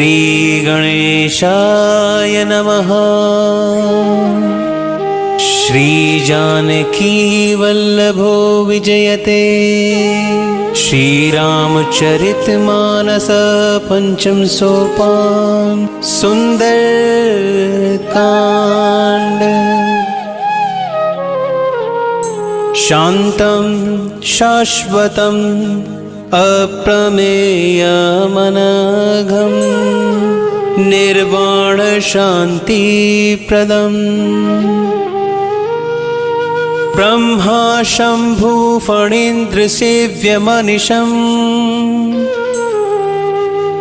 श्रीगणेशाय नमः। श्रीजानकी वल्लभो विजयते। श्रीरामचरितमानस पंचम सोपान सुंदरकांड। शांतं शाश्वतं अप्रमेयमनघं निर्वाण शांतिप्रदम्। ब्रह्मा शंभु फणीन्द्र सेव्यमनिशं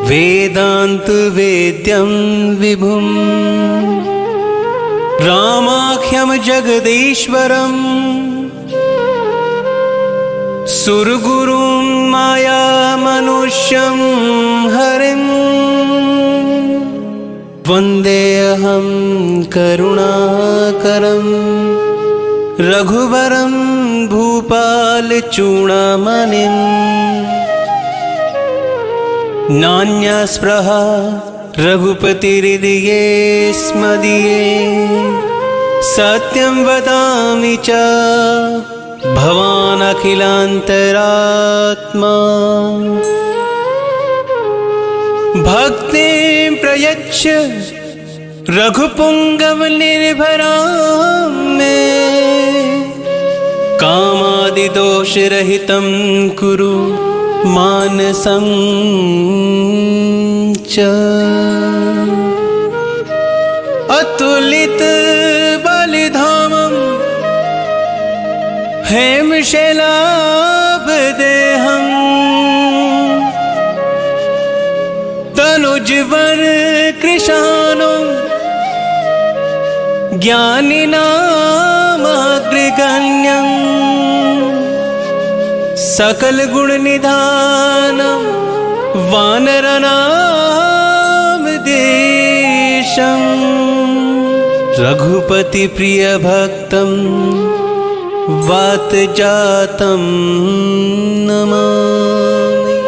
वेदांत वेद्यं विभुं। रामाख्यं जगदीश्वरम् सुरगुरुं माया मनुष्यं हरिं। वन्देऽहं करुणाकरं रघुवरं भूपालचूडामणिं। नान्यस्पृहा रघुपतिहृदये स्मदीये। सत्यं वदामि च भवान् अखिलान्तरात्मा। भक्तिं प्रयच्छ रघुपुङ्गव निर्भरां मे। कामादिदोषरहितं कुरु मानसं च। अतुलित बलिधामं हेमशैलाभदेहं। तनुजवर कृशानं ज्ञानिनामग्रगण्यं। सकलगुणनिधानं वानरनामधीशं। रघुपतिप्रियभक्तं वातजातं नमामि।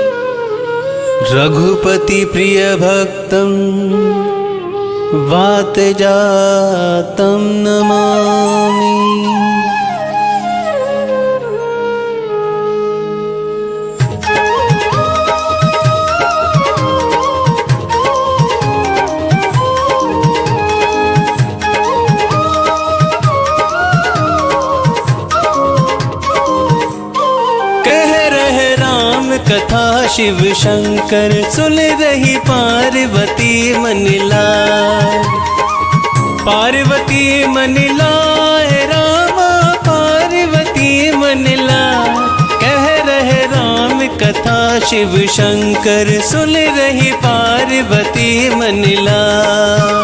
रघुपतिप्रियभक्तं वातजातं नमामि। कथा शिव शंकर सुन रही पार्वती मनलाय। पार्वती मनलाय रामा पार्वती मनलाय। कह रहे राम कथा शिव शंकर सुन रही पार्वती मनलाय।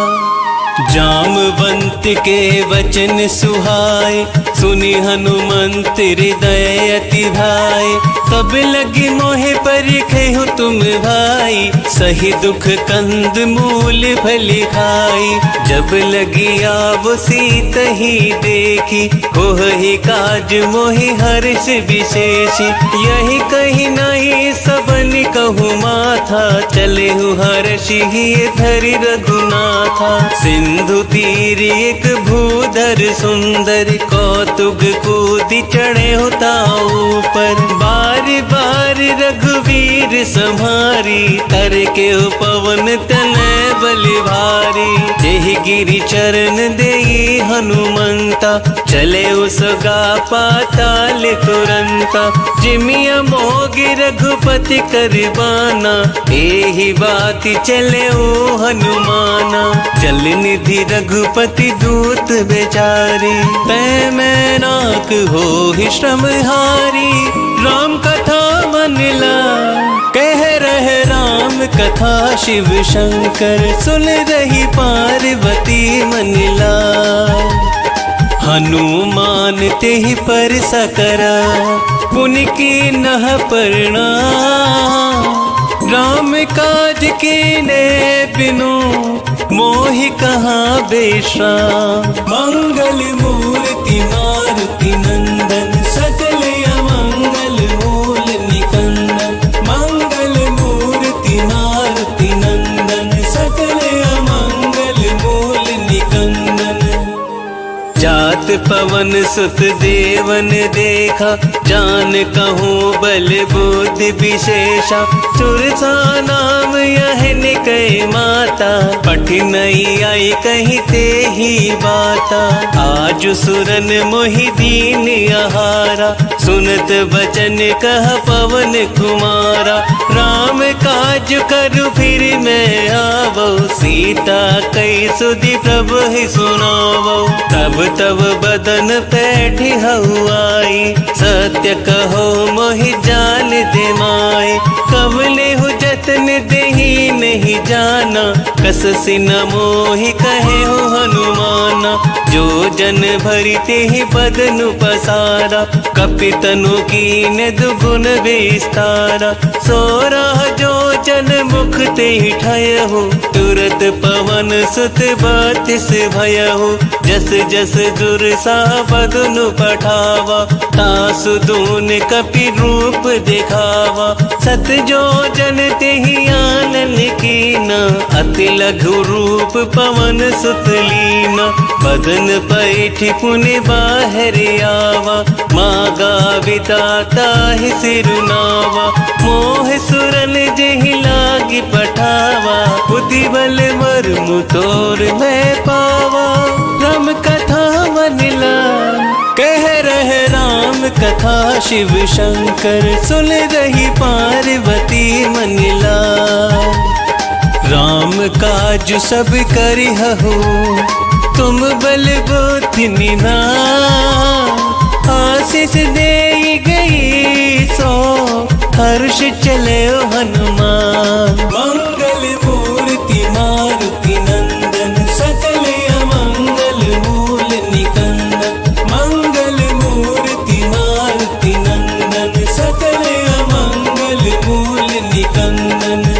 जामवंत के वचन सुहाए सुनि हनुमंत हृदय अति भाई। तब लगी मोहे परिखे हो तुम भाई। सही दुख कंद मूल फली खाई। जब लगी आव सीत ही देखी हो ही काज मोहि हर्ष विशेष। यही कहीं नहीं सबन कहूँ माथा। चले हूँ हर्ष ही धरि रघुनाथा। सिंधु तीर एक भूधर सुंदर कौतुक कूदी चढ़े होता ऊपर। बार बार रघुवीर संहारी तर के पवन तनय बलि भारी। जेहि गिरि चरण देई हनुमंता चले उसगा पाताल तुरंता। जिमिया मोगी रघुपति करबाना एहि बात चले ओ हनुमाना। जल निधि रघुपति दूत बेचारी तै मैं नाक हो ही श्रमहारी। राम कथा मनला कह रहे राम कथा शिव शंकर सुन रही पार्वती मनला। हनुमान तेहि पर सकरा पुनि की नह प्रणाम। राम काज कीने बिनु मोहि कहाँ बेश्राम। मंगल मूर्ति मारुति नंदन सकल अमंगल मूल निकंदन। मंगल मूर्ति मारुति नंदन तात पवन सुत देवन देखा, जान कहूँ बल बुद्धि विशेषा। सुरसा नाम यह निकय माता, पठी नहीं आई कहीं ते ही बाता। आज सुरन मोहि दीन आहारा, सुनत बचन कह पवन कुमारा। राम काज करु फिर मैं आवो, सीता कई सुधि प्रभु ही सुनावो। तब तब बदन पैठी हऊ आई, सत्य कहो मोहि जान दे माई। कवले हो जतन देही नहीं जाना, कस सिन मोहि कहे हो हनुमाना। जो जन भरी तेहि बदनु पसारा, कपितनु कीन दुगुन विस्तारा। सोरह जो जन मुख तेहि ठयहु, तुरत पवन सुत बत्तीस भयहु। जस जस जुरसा बदनु पठावा, तासु दून कपि रूप दिखावा। सत जो जन तेहि आनन कीना, अति लघु रूप पवन सुत लीना। बदन पैठी पुनि बाहर आवा, मागा विताता ही सिरुनावा। मोह सुरन जेहि लागी पठावा, बुद्धि बल मर्मु तोर मैं पावा। राम कथा मनिला कह रहे राम कथा, शिव शंकर सुन रही पार्वती मनिला। राम काज सब करिहु, तुम बल बुद्धि निधान। आशीष दे गई सो, हर्ष चले हनुमान। मंगल मूर्ति मारुति नंदन, सकल अमंगल मूल निकंदन। मंगल मूर्ति मारुति नंदन, सकल अमंगल मूल निकंदन।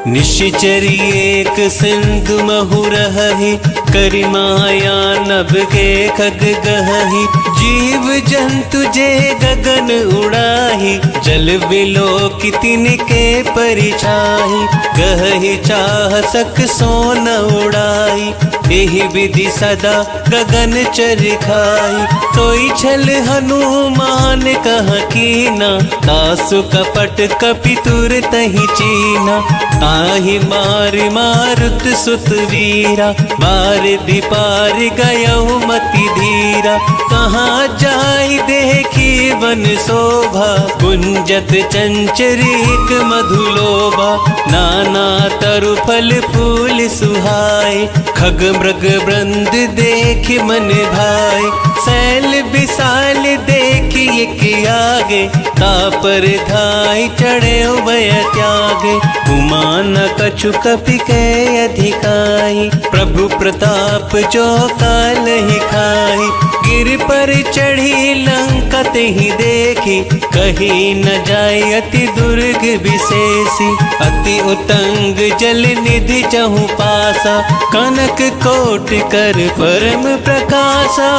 निश्चर एक सिंधु महु रहहि, करि माया नभ के खग गहहि। जीव जंतु जे गगन उड़ाहि, जल बिलोकि तिनके परिछाहि। गहहि चाह सक सोन उड़ाई, एहि विधि सदा गगन चर खाई। सोई छल हनुमान कह कीना, तासु कपट कपि तुरतहि चीना। ताहि मार मारुत सुत वीरा, मार दिपार गयहु मति धीरा। कहाँ जाई देखी वन शोभा, गुंजत चंचरीक मधुलोभा। नाना तरु फल फूल सुहाए, खग मृग वृंद देख मन भाए। सैल विशाल देख एक आगे, तापर धाई चढ़े उभय त्यागे। गुमान कछु कपि के अधिकाई, प्रभु प्रताप जो काल ही खाई। गिर पर चढ़ी लंका तेहि देखी, कहीं न जाय अति दुर्ग विशेषी। अति उतंग जल निधि चहु पासा, कनक कोट कर परम प्रकाशा।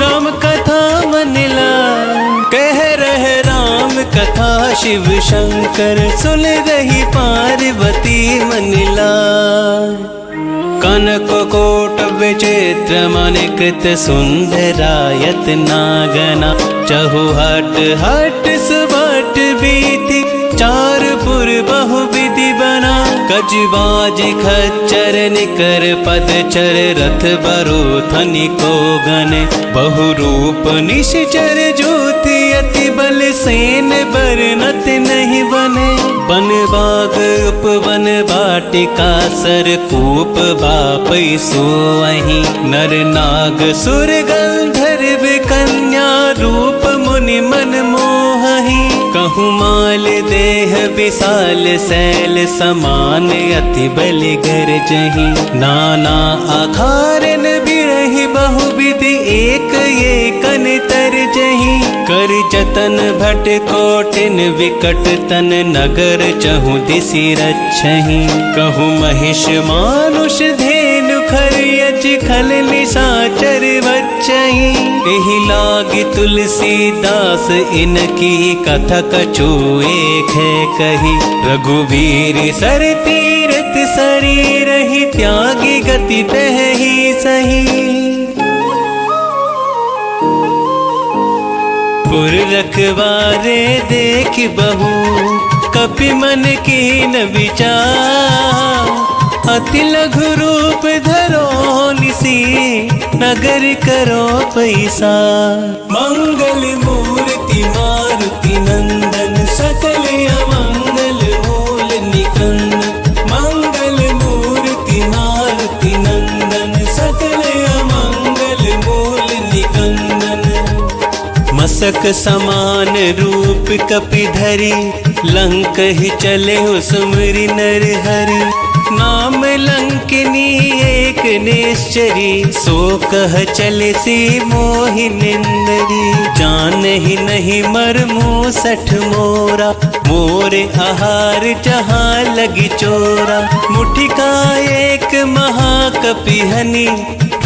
राम कथा मनिला कह रहे राम कथा, शिव शंकर सुन रही पार्वती मनिला। कनक कोट विचित्र मणिकृत सुंदरायत नागना। चहु हट हट सुबट बीति, चार पुर बहु विधि बना। कजबाज खच्चर निकर पद चर, रथ बरु धनि को गने। बहु रूप निश्चर ज्योति, अति बल सेन बरनत नहीं बने। बन बाग उपवन बाटिका, सर कूप बापै सोअहि। नर नाग सुर गंधर्व कन्या, रूप मुनि मन मोहहि। कहूँ माल देह विशाल शैल समान, अति बल गरजहि। नाना आकारन बिरहि बहुविधि, एक एकन तरजहि। कर जतन भट कोटिन विकट तन, नगर चहु दिसि रक्षहि। कहूँ महिष मानुष धेनु खरयच, खल निशाचर बच्चहि। एहि लागी तुलसीदास इनकी, कथा कछु एक है कही। रघुवीर सर तीरथ शरीर ही, त्यागी गति तह ही सही। पुर रखवारे देख बहू कपि मन की न विचार। अति लघु रूप धरो निसी नगर करो पैसा। मंगल मूर्ति मारुति नंदन सकल अमंगल मूल निकंदन। मंगल मूर्ति मारुति नंदन सकल अमंगल मूल निकंदन। मसक समान रूप कपि धरि लंक ही चले हो सुमरि नर हरि। नाम लंकिनी एक निश्चरी सो कह चले सी मोहि निंदरी। जान ही नहीं मरमु सठ मोरा मोरे आहार जहाँ लगी चोरा। मुठिका एक महाकपि हनि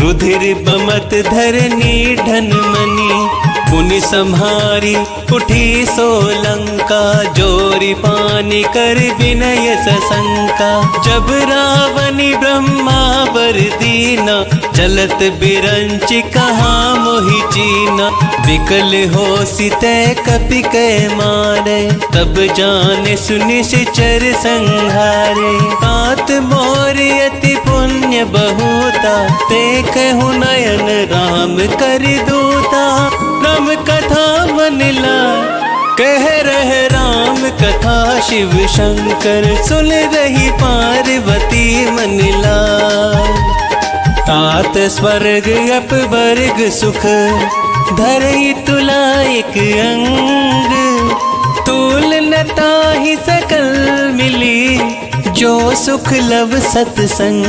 रुधिर बमत धरनी धन मनी। पुनि संहारी उठी सोलंका जोरी पानी कर विनय सशंका। जब रावणी ब्रह्मावर दीना चलत बिरंच कहाँ मोहि चीना। विकल हो सीते कपि कै मारे तब जाने सुनि चर संहारे। तात मोर अति पुण्य बहुता ते कहु नयन राम कर दूता। राम कथा मन ला कह रहे राम कथा शिव शंकर सुन रही पार्वती मन ला। तात स्वर्ग अपवर्ग सुख धरई तुला एक अंग। तूल नता ही सकल मिली जो सुख लव सत्संग।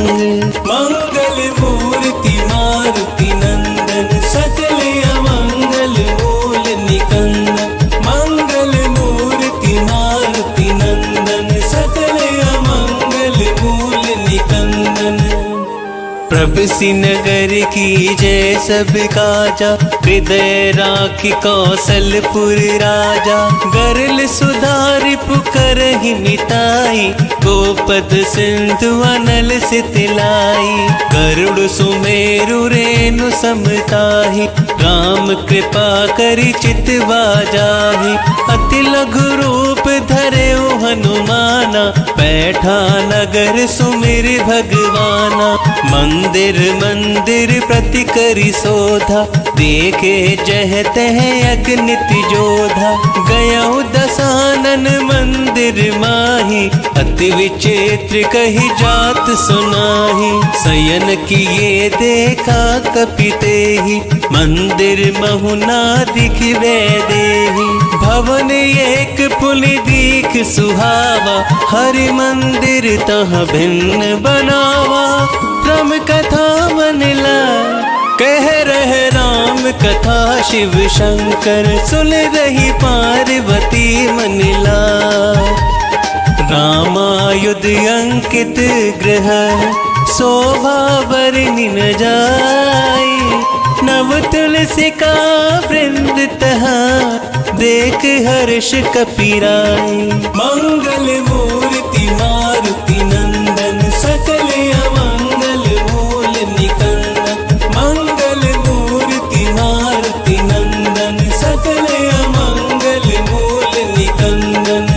मंगल मूर्ति मारुति नंदन सकल अमंगल मूल निकंदन। मंगल मूर्ति मारुति नंदन सकल अमंगल मूल निकंदन। प्रभु सिनगर की जय सब काजा हृदय राखी कौशलपुर राजा। गरल सुधारि पुकर ही निताई गोपद सिंधु अनल सितलाई। गरुड़ सुमेरु रेणु समताहि राम कृपा करि चितवा जाहि। अति लघु रूप धरे हनुमाना बैठा नगर सुमिर भगवाना। मंदिर मंदिर प्रति करि शोधा देखे जह तह अगनित जोधा। गया दसानन मंदिर माही अति विचित्र कही जात सुनाही। शयन किए देखा कपि तेहि मंदिर महुना दिखवे देहि। भवन एक पुनि दीख सुहावा हरि मंदिर तह भिन्न बनावा। राम कथा मन ला कह रहे राम कथा शिव शंकर सुन रही पार्वती मन ला। रामायुध अंकित ग्रह शोभा बरनि न जाई। नव तुलसी का वृंद तहा देख हर्ष कपिराई। मंगल मूर्ति मारुति नंदन सकल अमंगल मूल निकंदन। मंगल मूर्ति मारुति नंदन सकल अमंगल मूल निकंदन।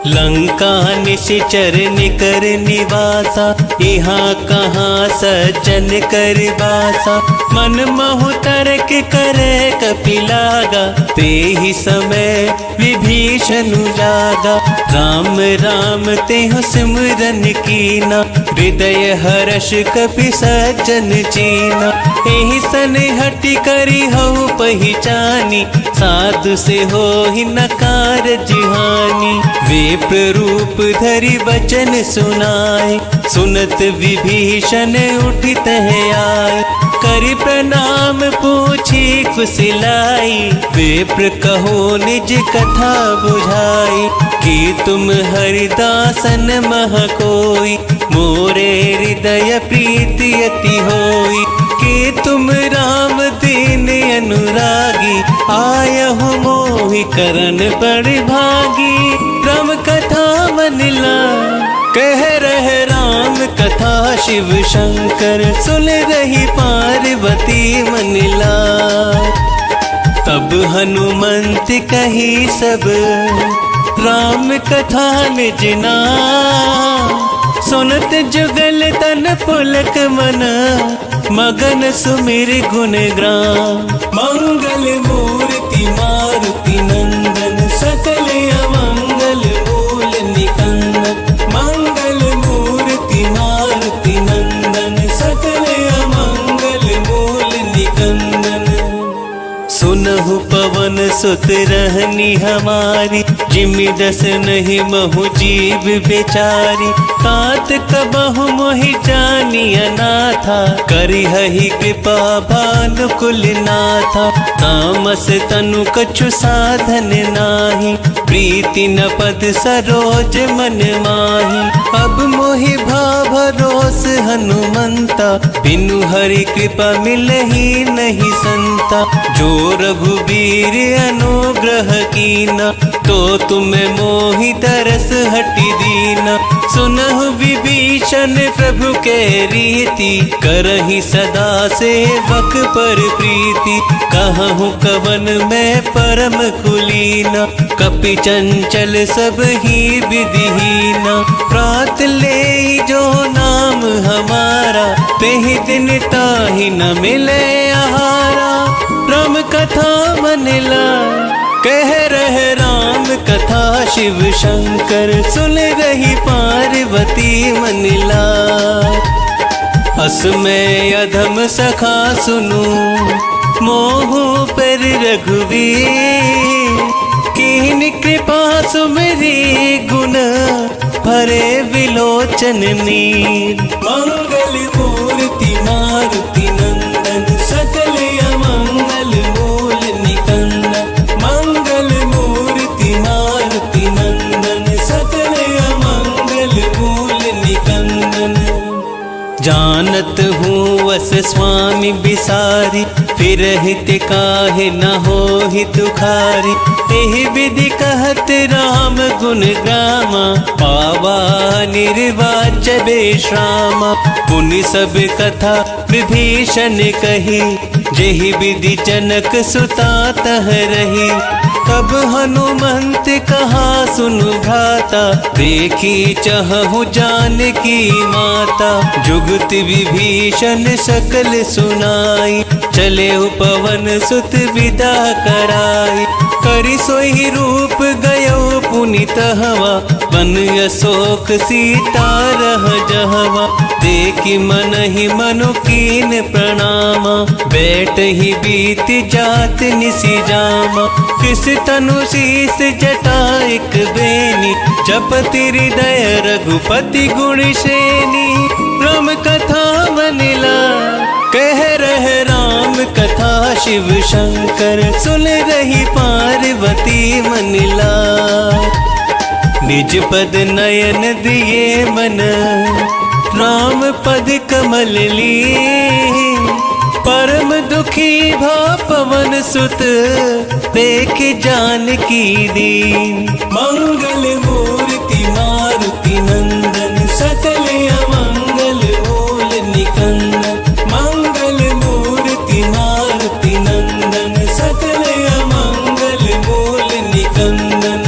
लंका निश्चर निकर निवासा यहाँ कहाँ सज्जन कर बासा। मन महु तर्क करे कपि लागा ते ही समय विभीषण जागा। राम राम तेह सिमरन कीना हृदय हर्ष कपि सज्जन चीना। एहि सन हटि करि हऊ पहिचानी साधु से हो ही नकार जिहानी। विप्र रूप धरि वचन सुनाए सुनत विभीषण उठित है आए। करि प्रणाम पूछी फुसिलाई विप्र कहो निज कथा बुझाई। कि तुम हरिदासन मह कोई मोरे हृदय प्रीति अति होई। कि तुम राम दीन अनुरागी आय हो मोहि करन बड़ भागी। राम कथा मन ला कह रहे राम कथा शिव शंकर सुन रही पार्वती मन ला। तब हनुमंत कही सब राम कथा निज नाम। सुनत जुगल तन पुलक मन मगन सुमिर गुण ग्राम। मंगल मूर्ति मारुति नंदन सकल अमंगल मूल निकंदन। मंगल मूर्ति मारुति नंदन सकल अमंगल मूल निकंदन। सुनहु पवन सुत रहनी हमारी जिमि दस नहीं महु जीव बेचारी। तात कबहु मोहि जानी अनाथा करिहहि कृपा भानुकुल नाथा। तामस तनु कछु साधन नाही प्रीति न पद सरोज मन माही। अब मोहि भाव भरोस हनुमंता बिनु हरि कृपा मिलहि नहीं संता। जो रघुबीर अनुग्रह कीना तो तुम्हें मोहि तरस हटि दीना। सुनहु विभीषण प्रभु के रीति करहि सदा सेवक पर प्रीति। कहूँ कवन में परम कुलीना कपि चंचल सब ही विधिहीना। प्रात ले जो नाम हमारा तेहि दिन ताहि न मिले आहारा। राम कथा मनिला कह रहे राम कथा शिव शंकर। सुन रही पार्वती मनिला अस में अधम सखा सुनु मोहु पर रघुवीर। कीन कृपा सुमरी गुण भरे विलोचन नीर। मंगल मूर्ति मारुति नंदन सकल अमंगल मूल निकंदन। मंगल मूर्ति मारुति नंदन सकल अमंगल मूल निकंदन। जानत हूँ वस स्वामी बिसारी फिर हित काहे न हो हि तुखारी। एहि विधि कहत राम गुण ग्रामा पावा निर्वाच बेश्रामा। पुनि सब कथा विभीषण कही जेहि विधि जनक सुता तह रही। तब हनुमंत कहा सुनु भ्राता देखी चहु जानकी माता। जुगत विभीषण सकल सुनाई चले पवन सुत विदा कराई। करि सोहि रूप गयो पुनित हवा बन अशोक सीता रह जहवा। देखि मन ही मनु कीन प्रणामा बैठ ही बीत जात निसी जामा। किस तनु शीस जटाइक बेनी जपति हृदय रघुपति गुण श्रेणी। राम कथा मनिला कह रहे राम कथा शिव शंकर। सुन रही पार्वती मनिला निज पद नयन दिए मन राम पद कमल ली। परम दुखी भा पवन सुत देख जानकी दीन। मंगल मूर्ति मारुति नंदन सकल अमंगल मूल निकंदन। मंगल मूर्ति मारुति नंदन सकल अमंगल मूल निकंदन।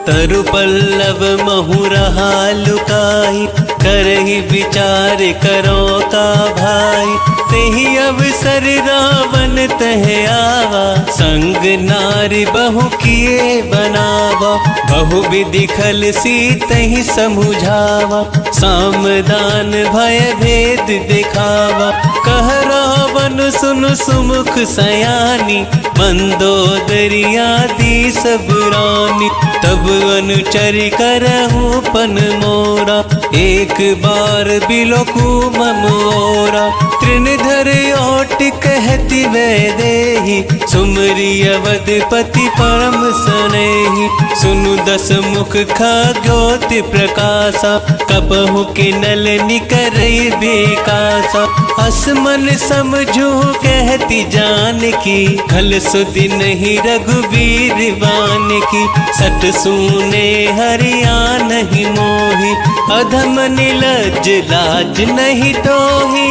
तरु पल्लव महु रहा लुकाई करहि विचार करो का भाई। तेहि अवसर रावण तह आवा संग नारी बहु किए बनावा। बहु विधि खल सीतहि समुझावा सामदान भय भेद दिखावा। कह रावण सुन सुमुख सयानी मंदोदरी आदि सब रानी। तब अनुचर करहूँ पन मोरा एक बार बिलोकु मम ओरा। तृणधर ओट कहती वैदेही सुमरी अवधपति परम सनेही। सुनु दस मुख खगोति प्रकाशा कपहु के नल निकरई बेकासा। असमन समझू कहती जानकी खल सुधि नहीं रघुवीर बान की। सट सुने हरिया नहीं मोही अधम निलज लाज नहीं तोही।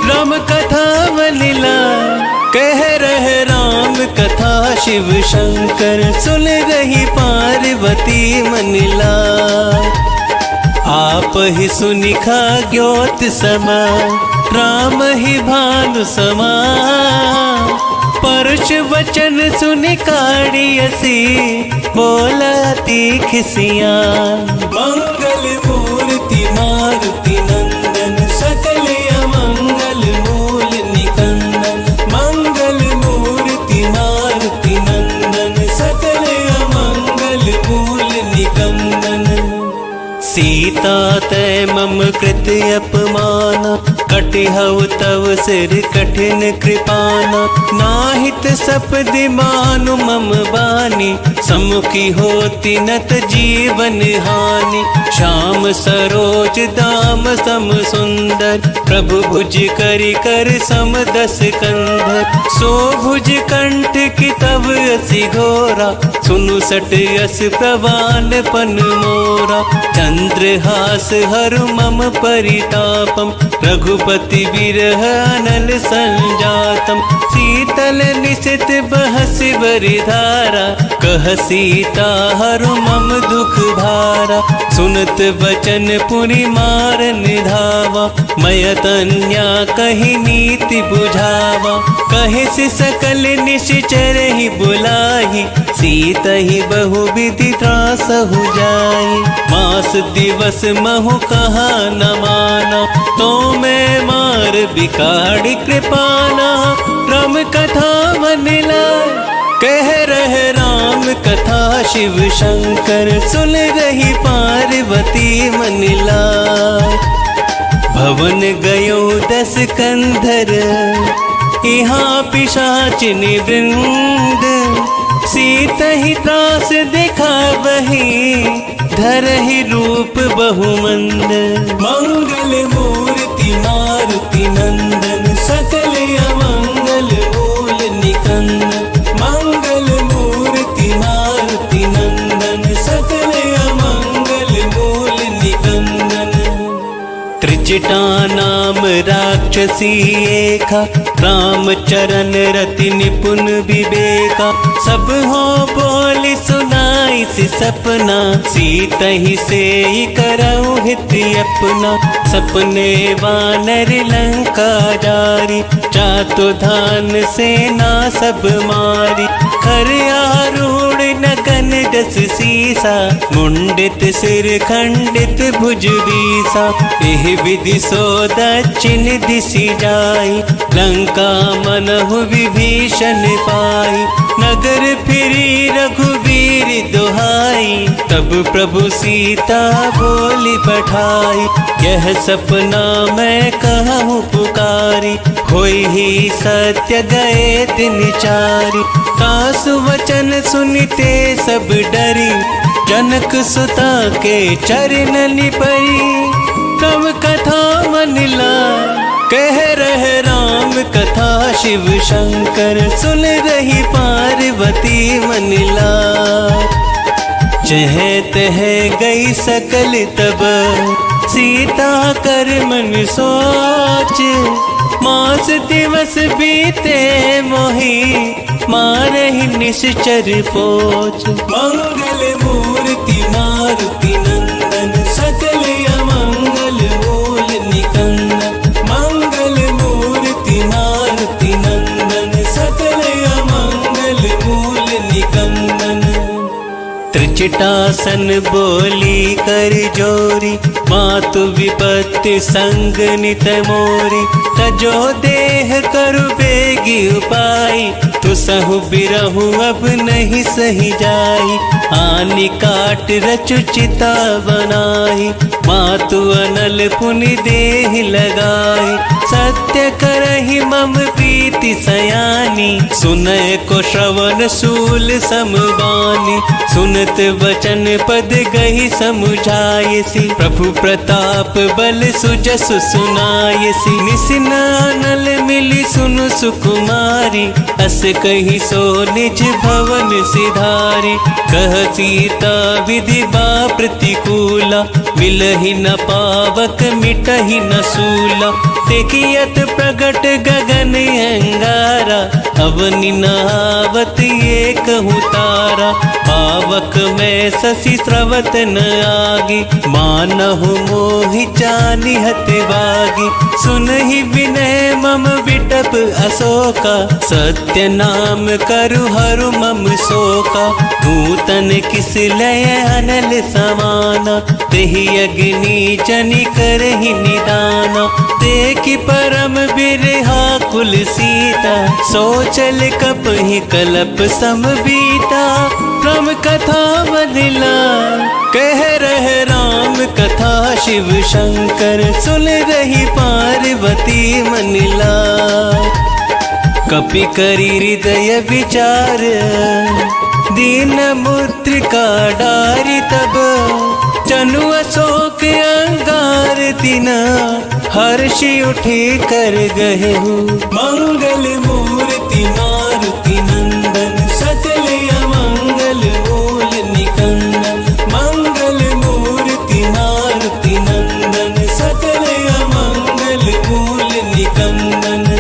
राम कथा मनिला कह रहे राम कथा शिव शंकर, सुन रही पार्वती मन लाय। आप ही सुनिखा ज्योत समा, राम ही भानु समा। परुष वचन सुनि काढ़ियसी, बोला तीख सियान। मंगल मूर्ति मारुति नंदन, सकल अमंगल मूल निकंदन। मंगल मूर्ति मारुति नंदन, सकल अमंगल मूल निकंदन। सीता तै मम कृत अपमान, कटिहउ तव सिर कठिन कृपाना। नाहित सपदि मानु मम बानी, सम्मुखी होती नत जीवन हानि। श्याम सरोज दाम सम सुंदर, प्रभु भुज करि कर सम दस कंधर। सो भुज कंठ की तव असि घोरा, सुनु सट यस प्रवान पन मोरा। चंद्रहास हरु मम परितापम, रघुपति विरह अनल संजातम। शीतल निशित बहसि बरिधारा, कह सीता हरु मम दुख भारा। सुनत बचन पुनि मारन धावा, मय तन्या कहि नीति बुझावा। कहे से सकल निश्चर ही बुलाही, सीत ही बहु विधि त्रासहु जाई। मास दिवस महु कहा न माना, तो मैं मार बिकाड़ी कृपाना। राम कथा मन लाय, कह रहे राम कथा शिव शंकर, सुन रही पार्वती मन लाय। भवन गयो 10 कंधर, यहाँ पिशाचिनी वृंद। सीत ही त्रास दिखावही, धरहि रूप बहुमंद। मंगल मूर्ति मारुति नंदन, सकल अमंगल मूल निकंदन। मंगल मूर्ति मारुति नंदन, सकल अमंगल मूल निकंदन। त्रिजटा नाम राक्षसी एका, राम चरण रति निपुण विवेका। सब हो बोली सुनाई सी सपना, सीत ही से करऊ हित अपना। सपने वानर लंका जारी, चातु धान सेना सब मारी। खर आरूढ़ नगन दस सीसा, मुंडित सिर खंडित भुज बीसा। एह विधि सो दक्षिण दिशि जाई, लंका मनहु विभीषण पाई। नगर फिरी रघुवीर दुहाई, तब प्रभु सीता बोली पठाई। यह सपना मैं कहूँ पुकारी, होई ही सत्य गए दिन चारि। तासु वचन सुनते सब डरी, जनक सुता के चरण परी। तब कथा मन लाय, कह रहे राम कथा शिव शंकर, सुन रही पार्वती मन लाय। चह तह गई सकल तब, सीता कर मन सोच। मास दिवस बीते मोही, मारहि निश्चर पोच। मंगल मूर्ति मारुति नंदन, सकल अमंगल मूल निकंदन। मंगल मूर्ति मारुति नंदन, सकल अमंगल मूल निकंदन। त्रिजटासन बोली कर जोरी, मातु विपत्ति संग नित मोरी। तजो देह करु बेगी उपाई, तु सहु बिरहु अब नहीं सही जाई। आनि काट रचु चिता बनाई, मातु अनल पुनि देह लगाई। सत्य करहि मम प्रीति सयानी, सुनय को श्रवण शूल समबानी। सुनत बचन पद गही समुझायसी, प्रभु प्रताप बल सुजसु सुनायसी। निसिनानल मिली सुनु सुकुमारी, अस कही सो निज भवन सिधारी। कह सीता विधि बा प्रतिकूला, मिलहि न पावक मिटहि न सूला। देखियत प्रगट गगन अंगारा, अवनि नहावत ये कहूँ तारा। पावक में शशि स्रवत न आगी, मानहु मोहि चानिहत बागी। सुनहि विनय मम विटप अशोका, सत्य नाम करु हरु मम शोका। नूतन किस लय अनल समाना, तेहि अग्नि जनि करहि निदाना। देखि परम बिरहा कुल सीता, सोचल कपहि कलप सम बीता। राम कथा बलिला कह रहे राम कथा, शिव शंकर सुन रही पार्वती मनिला। कपि करी हृदय विचार, दीन मुद्रिका डारी। तब जनु अशोक अंगार तिना, हर्षि उठे कर गहे हो। मंगल मूर्ति मारुति नंदन, सकल अमंगल मूल निकंदन। मंगल मूर्ति मारुति नंदन, सकल अमंगल मूल निकंदन।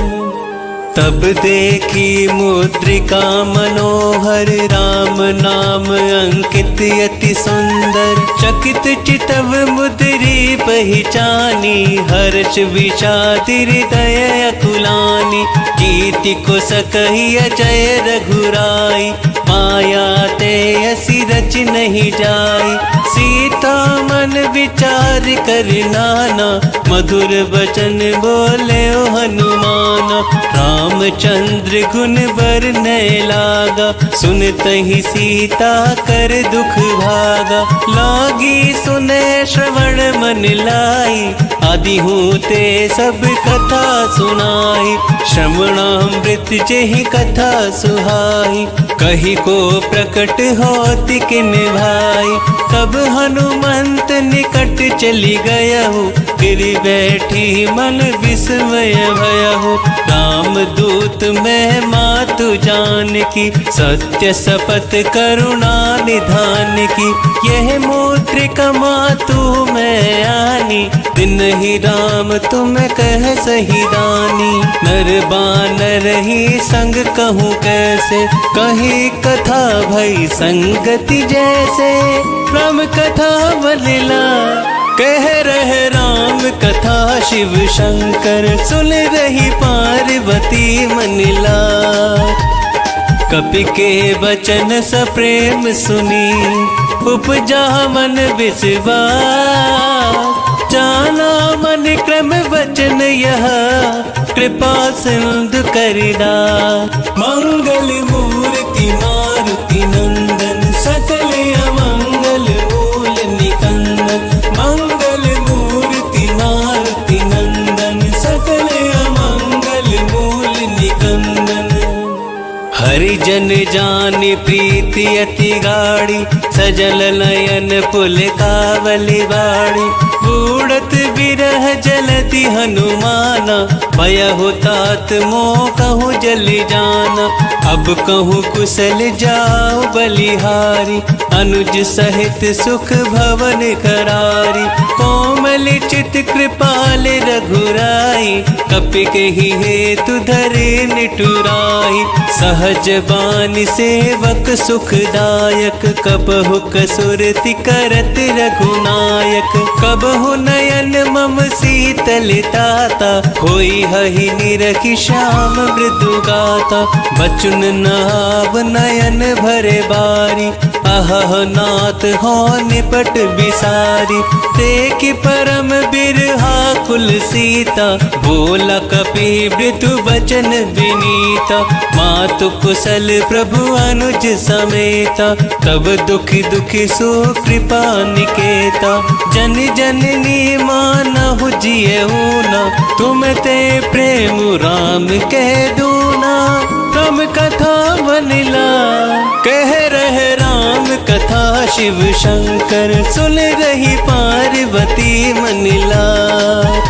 तब देखी मुद्रिका मनोहर, राम नाम अंकित अति सुंदर। चकित चितव मुद्री पहचानी, हर्ष विषाद हृदय अकुलानी। कीर्ति को सकहि अजय रघुराई, माया ते असी रच नहीं जाई। सीता मन विचार कर नाना, मधुर वचन बोले ओ हनुमाना। रामचंद्र गुण बरनय लागा, सुनतहि सीता कर दुख भागा। लागी सुने श्रवण मन लाई, आदि होते सब कथा सुनाई। श्रवणामृत जेहि कथा सुहाई, कही को प्रकट होति किन भाई। तब हनुमंत निकट चली गया हो, गिर बैठी मन विस्मय भया हो। राम दूत मैं मातु जान की, सत्य शपथ करुणा निधान की। यह मुद्रिका मातु मैं आनी, दिन ही राम तुम कह सही दानी। नर बानर ही संग कहूँ कैसे, कही कथा भई संगति जैसे। राम कथा बलिला कह रहे राम कथा, शिव शंकर सुन रही पार्वती मनिला। कपि के वचन सप्रेम सुनी, उपजा मन विश्वास। जाना मन क्रम वचन यह, कृपा सिंधु करिदा। मंगल मूर्ति मारुति नंदन, सकल अमंगल मूल निकंदन। मंगल मूर्ति मारुति नंदन, सकल अमंगल मूल निकंदन। हरिजन जानि प्रीति अति गाढ़ी, सजल नयन पुल कावली बाड़ी। बूढ़त बिरह जलति हनुमाना, भयहु तात मोह कहूँ जलि जाना। अब कहूँ कुशल जाओ बलिहारी, अनुज सहित सुख भवन करारी। कोमल चित कृपाल रघुराई, कपि कहि हेतु धरे निटुराई। सहज बानी सेवक सुखदायक, कबहु कसुरति करत रघुनायक। कबहु नयन मम शीतलताता, होई हहि निरखि श्याम मृदु गाता। बचन नाव नयन भरे बारी, अहह नाथ हो निपट बिसारी। देखि परम बिरहा कुल सीता, बोला कपि मृदु बचन विनीता। मातु कुशल प्रभु अनुज समेता, तब दुखि दुखि सो कृपा निकेता। जन जननी मानहु जियहु न, तुम ते प्रेम राम कह दूना। राम कथा बलिला कह रहे राम कथा, शिव शंकर सुन रही पार्वती मन लाय।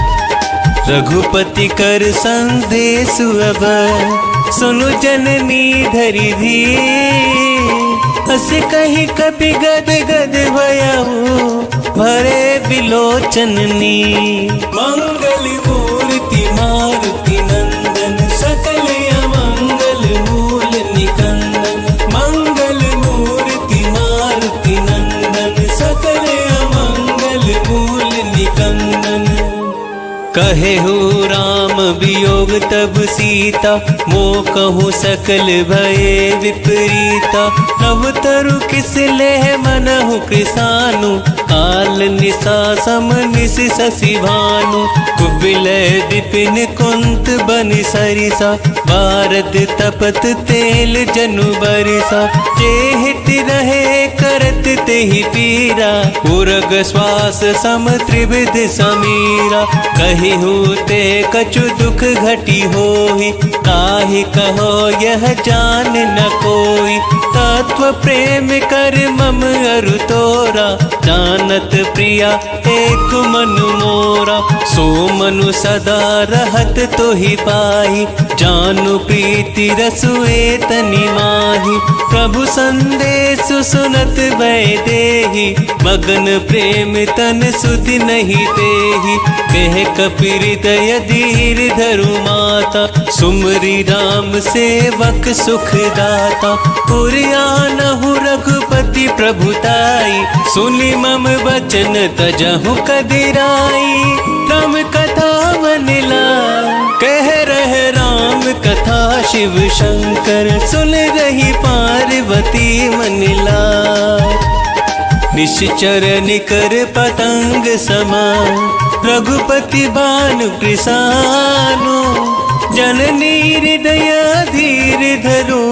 रघुपति कर संदेश अब सुनु जननी धरि धीर। हस कही कपि गद गद भयउ भरे बिलोचननी। मंगल मूर्ति मारुति नंदन सकल अमंगल मूल निकंदन। मंगल मूर्ति मारुति नंदन सकल अमंगल मूल निकंदन। कहे हो राम वियोग तब सीता मोह कहूँ सकल भये विपरीता। नव तरु किस लेह मनहु कृसानु काल निशा सम निश शशि भानु। कुबिलय विपिन कुंत बनि सरिसा बारद तपत तेल जनु बरिसा। जेहित रहे करत तेहि पीरा उरग श्वास सम त्रिविध समीरा। कही होते कछु दुख घटी होई काहि कहो यह जान न कोई। तत्व प्रेम कर मम अरु तोरा जानत प्रिया एक मनु मोरा। सो मनु सदा रहत तो ही पाई जानु प्रीति रसुए तनि माही। प्रभु संदेश सुनत भय देहि मगन प्रेम तन सुधि नहीं तेहि। कह कपिहृदय धीर धरु माता सुमरि राम सेवक सुख दाता। पुरियानहु रघुपति प्रभुताई सुनि मम बचन तजहु कदिराई। राम कथा मन लाय कह रहे राम कथा शिव शंकर सुन रही पार्वती मन लाय। निश्चर निकर पतंग समान रघुपति भानु कृसानु। जननी हृदय धीर धरो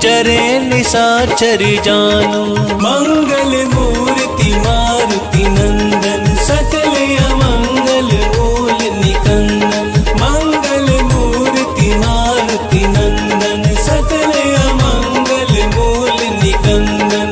चरे निशाचर जानो। मंगल मूर्ति मारुति नंदन सकल अमंगल मूल निकंदन। मंगल मूर्ति मारुति नंदन सकल अमंगल मूल निकंदन।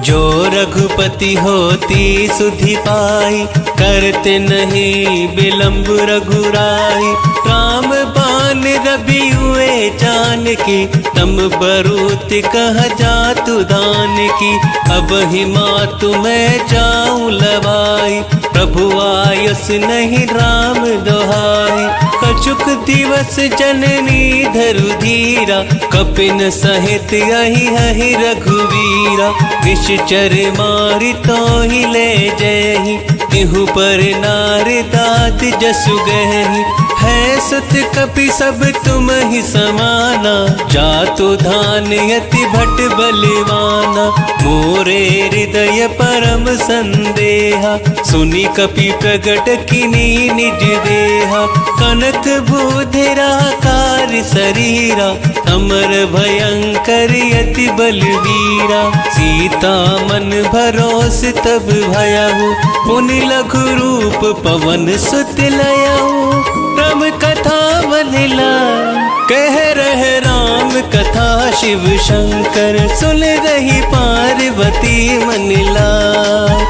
जो रघुपति होती सुधि पाई करते नहीं विलंब रघुराई। राम बान रवि हुए जान की तम बरूत कह जातु दान की। अब ही मातु मैं जाऊं लवाई प्रभु आयुष नहीं राम दोहाई। कछुक दिवस जननी धरु धीरा कपिन सहित यही हहि रघुवीरा। निश्चर मारि तो ही ले जयहि तिहु पर नार दात जसु गहहि। है सुत कपि सब तुम ही समाना जातु धान यति भट बलवाना। मोरे हृदय परम संदेहा सुनि कपि प्रगट किनी निज देहा। कनक भूधरा कार शरीरा अमर भयंकर यति बलवीरा। सीता मन भरोस तब भयहु पुनि लघु रूप पवन सुत लयहु। राम कथा मन लाय कह रहे राम कथा शिव शंकर सुन रही पार्वती मन लाय।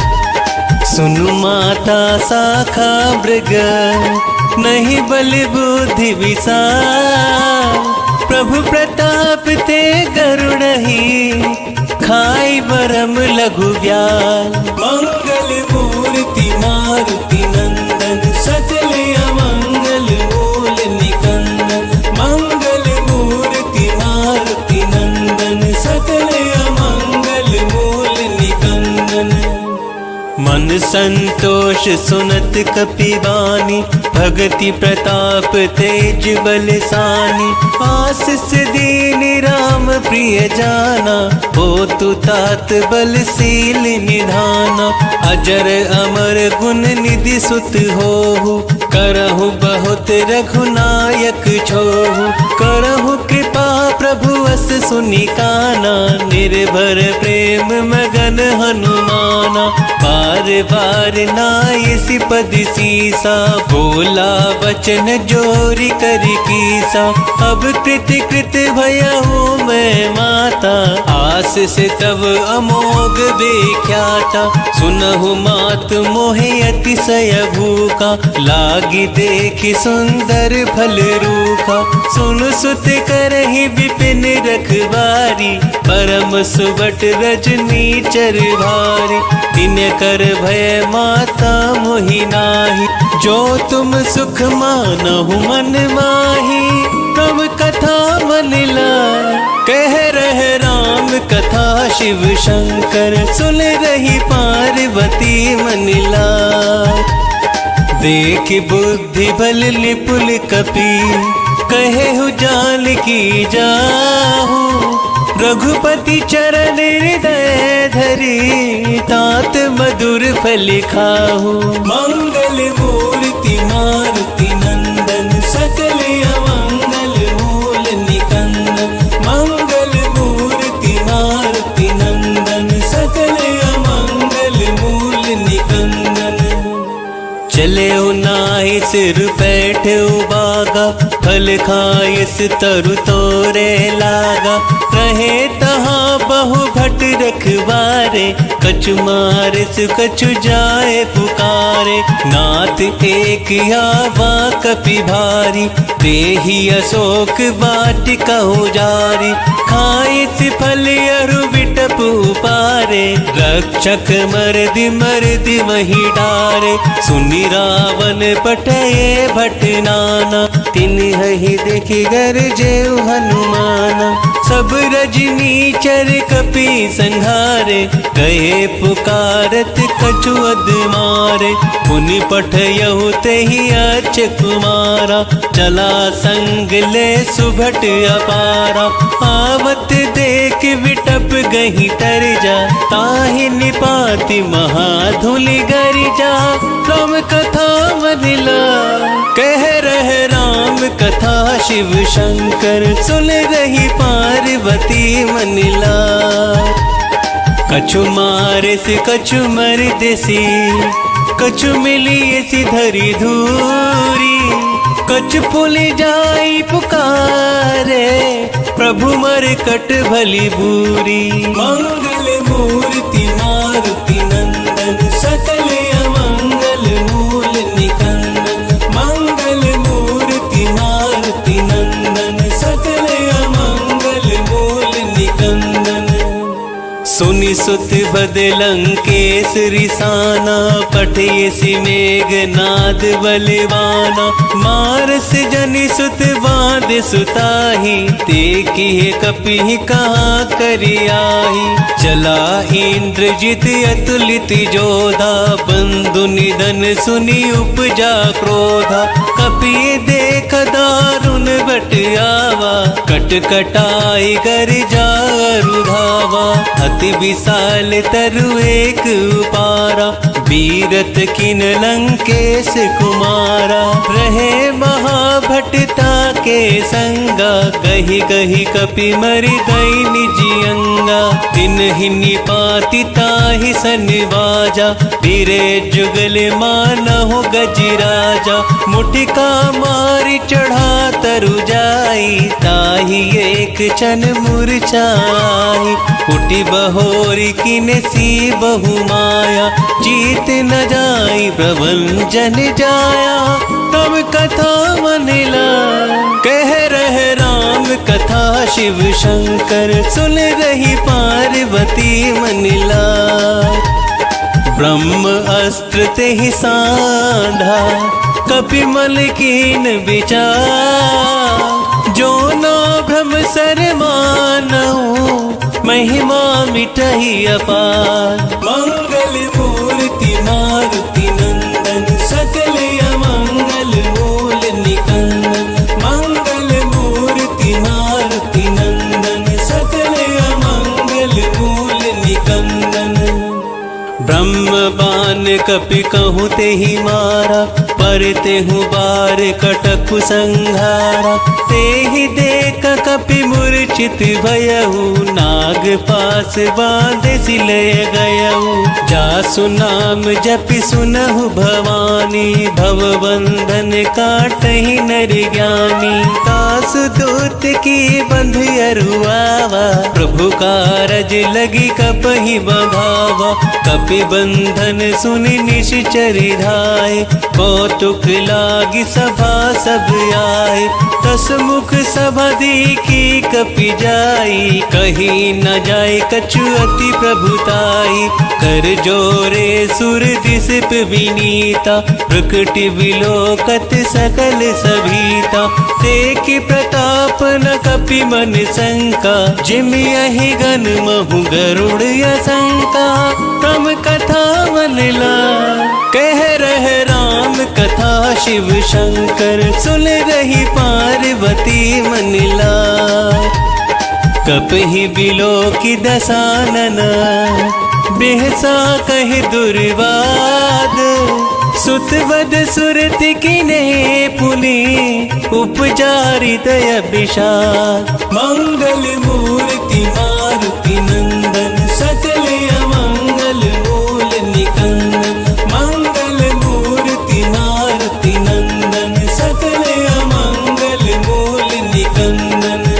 सुनु माता शाखा मृग नहीं बल बुद्धि विशाल। प्रभु प्रताप ते गरुड़हि खाई बरम लघु व्याल। मंगल मूर्ति मारुति नंदन सकल अमंगल मूल निकंदन। मंगल मूर्ति मारुति नंदन सकल अमंगल मूल निकंदन। मन संतोष सुनत कपिवानी भगति प्रताप तेज बलसानी। आशीष दीन राम प्रिय जाना हो तु तात बलशील निधाना। अजर अमर गुण निधि सुत होहु करहु बहुत रघुनायक छोहु। करहु कृपा प्रभु अस सुनि काना निर्भर प्रेम मगन हनुमाना। बार बार नायसी पद सीसा, बोला वचन जोरी कर कीसा। अब कृत कृत भया हूँ मैं माता, आस से तब अमोघ विख्याता। सुनहु मात मोहे अतिशय भूखा, लागी देखी सुंदर फल रूखा। सुन सुत करहि विपिन रखवारी, परम सुबट रजनी चर भारी। दिन कर भय माता मोहि नाही, जो तुम सुख मानहु मन माही। तब कथा मन लाय, कह रहे राम कथा शिव शंकर। सुन रही पार्वती मन लाय, देख बुद्धि बल निपुल कपि। कहे हु जान की जाहू, रघुपति चरण हृदय धरी। तात मधुर फल खाहू, मंगल मूर्ति मारुति नंदन। सकल अमंगल मूल निकंदन, मंगल मूर्ति मारुति नंदन। सकल अमंगल मूल निकंदन। चले नाहि सिर पैठ उबागा, फल खायस तरु तोरे लागा। रहे तहाँ बहु भट रखवारे, कछु मारिस कछु जाए पुकारे। नाथ एक आवा कपि भारी, देहि अशोक वाटिका जारी। खाइस फल अरु बिटप उपारे, रक्षक मर्दि मर्दि वही डारे। सुनि रावण पटये भट नाना, तिन्हि देखि गरजे हनुमाना। सब रजनी चर कपि संहारे, गए पुकारत कछु अद मारे। पुनि पठयहु तेहि अच्छ कुमारा, चला संग ले सुभट अपारा। आवत देख विटप गही तर जा, ताहि निपाति महाधुलि गरिजा। राम कथा मन लाय, कह रहे राम कथा शिव शंकर। सुन रही पार्वती मन लाय, कछु मारिस कछु मर्दिसी। कछु मिलियसि धरि धूरी, कछु पुलि जाई पुकारे। प्रभु मरकट भली बूरी, मंगल मूर्ति मारुति नंदन। सकल अमंगल मूल निकंदन, मंगल मूर्ति मारुति नंदन। सकल अमंगल मूल निकंदन। सुनि सुत बदलंकेश रिसाना, पठयसि मेघनाद बलवाना। मारस जनि सुत बाँध सुताही, देखिए कपि कहाँ करियाही। चला इंद्रजित अतुलित जोधा, बंधु निधन सुनि उपजा क्रोधा। कपि देख दारुण बट आवा, कटकटाई गरिजा रुधावा। अति विशाल तरु एक उपारा, बीरत किन लंकेश कुमारा। रहे महाभटता के संगा, गही गही कपि मरि गई निज अंगा। तिन्हि निपाति ताहि सनिवाजा, धीरे जुगल मानहु गजराजा। मुटिका मारि चढ़ा तरु जाई, ताहि एक क्षण मूर्छाई। उठि बहोरी किने सी बहु माया, जीत न जाई प्रभंजन जाया। तब कथा मन लाय, कह रहे राम कथा शिव शंकर। सुन रही पार्वती मन लाय, ब्रह्म अस्त्र तेहि साधा। कपि मल कीन विचार, जो न भ्रम सर मानहु। महिमा मिटहि अपार, मंगल मूर्ति मारुति नंदन। सकल अमंगल मूल निकंदन, मंगल मूर्ति मारुति नंदन। सकल अमंगल मूल निकंदन। ब्रह्म बान कपि कहूँ ते ही मारा, पर तेहु बार कटकु संहारा। ते ही देख कपि मूर्छित भयहु, नाग पास बांधे सिलय गयहु। जासु नाम जपि सुनहु भवानी, भव बंधन काटहि नर ज्ञानी। तासु दूत की बंध अरुआवा, प्रभु कारज लगी कपहि बंधावा। कपि बंधन सुनि निश्चर धाय, कौतुक लागी सभा सब आए। तस मुख सभा देखी कपि जाई, कहीं न जाए कछु अति प्रभुताई। कर जोरे सुर दिसप विनीता, प्रकटि विलोकत सकल सभीता। देखि प्रताप न कपि मन शंका, जिम यही गन महु गरुड़ असंका। तम कथा मनला कह रहे राम कथा, शिव शंकर सुन रही पार्वती मनला। कपहि बिलोकि दसानन, बेहसा कहि दुर्वाद। सुतवद सुरति किने पुनि, उपजारि दय विषाद। मंगल मूर्ति मारुति नंदन, सकल अमंगल मूल निकंदन। मंगल मूर्ति मारुति नंदन, सकल अमंगल मूल निकंदन।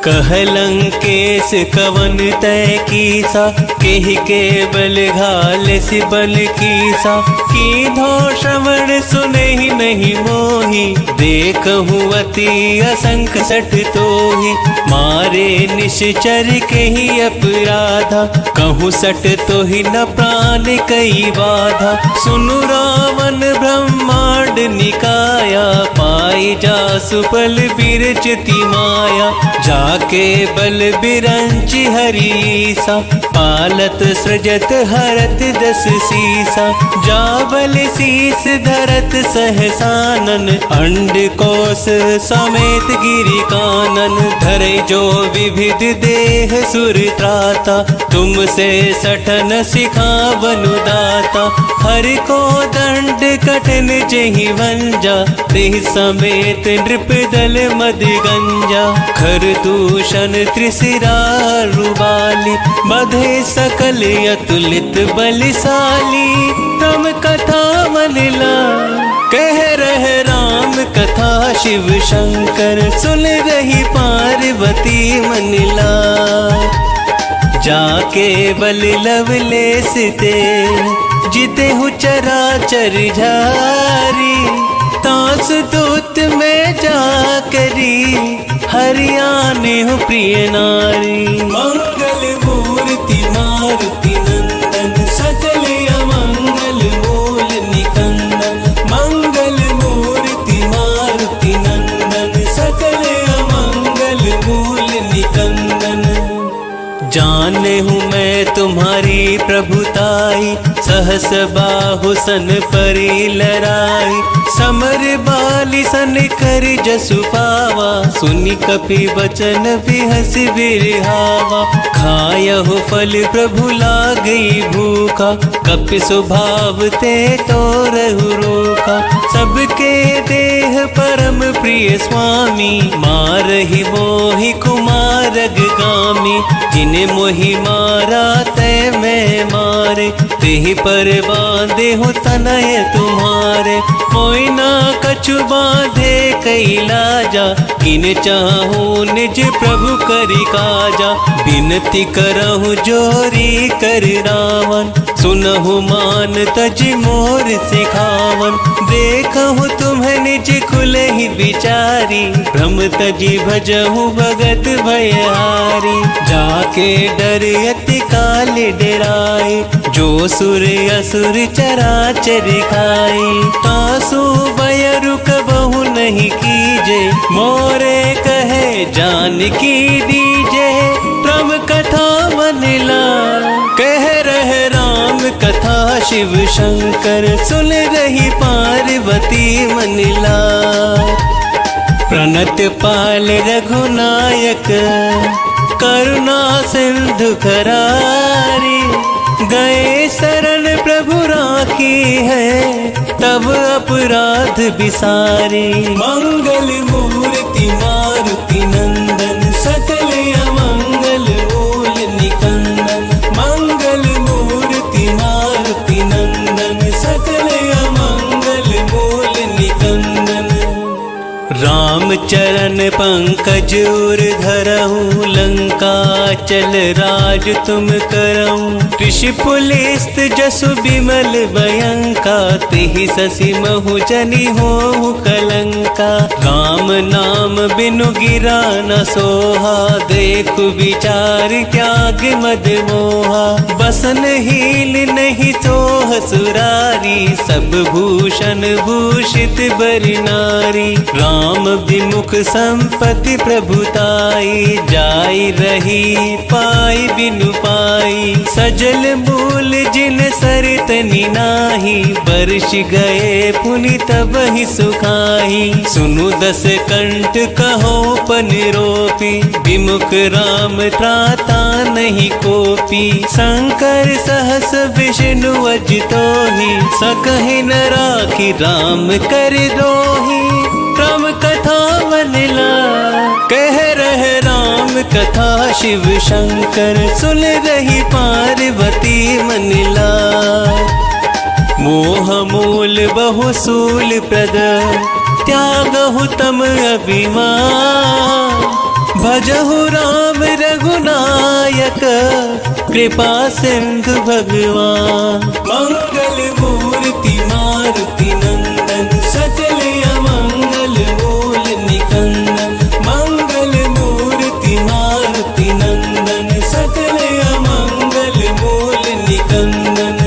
कहलंकेश कवन तय कीसा, केहि केवल घाल सिबल कीसा। कीधो श्रवण सुनहि नहीं मोहि, देखहु अति असंख सठ तोहि। मारे निश्चर केहि अपराधा, कहूँ सठ तोहि न प्राण कई बाधा। सुनु रावण ब्रह्मांड निकाया, पाई जासु बल बिरचति माया। जाके बल बिरंचि हरीसा, पालत सृजत हरत दस सीसा। जाबल शीस धरत सहसानन, अंड कोश समेत गिरि कानन। धरे जो विविध देह सुर त्राता, तुमसे सठन सिखावनु दाता। हरि को दंड कठिन जेहि भंजा, तेहि समेत नृप दल मद गंजा। खर दूषण त्रिशिरा रुबाली, बधे सकल अतुलित बलिशाली। तम कथा मनला कह रहे राम कथा, शिव शंकर सुन रही पार्वती मनला। जाके बल लवलेस ते, जिते हु चराचर झारी। तास दूत में जाकरी, हरियाणे हो प्रिय नारी। मंगल मूर्ति मारुति नंदन, सकल अमंगल मूल निकंदन। मंगल मूर्ति मारुति नंदन, सकल अमंगल मूल निकंदन। जाने हूँ मैं तुम्हारी प्रभुताई, सहस बाहु सन परी लराई। समर बाली सन कर जसु पावा, सुनि कपि बचन बिहस बिरहावा। खायहु फल प्रभु लागई भूखा, कपि स्वभाव ते तोरहु रोका। सबके देह परम प्रिय स्वामी, मारहि मोहि कुमारग गामी। जिने मोहि मारा तय मैं मारे, तेहि पर बांधे हो तनय तुम्हारे। मोहि ना कछु बांधे कई लाजा, किन चाहूँ निज प्रभु करि काजा। बिनती करहु जोरी कर रावण, सुनहु मान तज मोर सिखावन। देखहु तुम्हें निज खुले ही विचारी, भ्रम तजी भजहु भगत भयहारी। जाके डर अति काल डराए, जो सुर असुर चराचर खाए। तासु बयरु कबहु नहीं कीजे, मोरे कहे जान की दीजे। प्रम कथा मनला कह रहे राम कथा, शिव शंकर सुन रही पार्वती मनला। प्रणत पाल रघुनायक, करुणा सिंधु करारी। गए शरण प्रभु राम की है तब अपराध बिसारे। मंगल मूर्ति मारुति नंदन सकल अमंगल मूल निकंदन। मंगल मूर्ति मारुति नंदन सकल अमंगल मूल निकंदन। राम चरण पंकज उर धरहु लंका चल राज तुम करऊं। ऋषि पुलिस्त जसु बिमल भयंका तिहि ससि महु जनि होहु कलंका। राम नाम बिनु गिरा न सोहा देखु विचार त्याग मद मोहा। बसन हील नहीं सोह सुरारी सब भूषण भूषित बर नारी। राम विमुख संपत्ति प्रभुताई जाई रही पाई बिनु पाई। सजल मूल जिन सरतनि नाही बरस गए पुनि तब ही सुखाई। सुनु दस कंठ कहो पन रोपी विमुख राम त्राता नहीं कोपी। शंकर सहस विष्णु अजितो ही सकहि न राखी राम कर दोही। राम कथा मनला कह रहे राम कथा शिव शंकर सुन रही पार्वती मनला। मोह मूल बहु सूल प्रद त्यागहु तम अभिमान। भजहु राम रघुनायक कृपा सिंधु भगवान। मंगल मूर्ति मारुति नंदन सकल अमंगल मूल निकंदन। मंगल मूर्ति मारुति नंदन सकल अमंगल मूल निकंदन।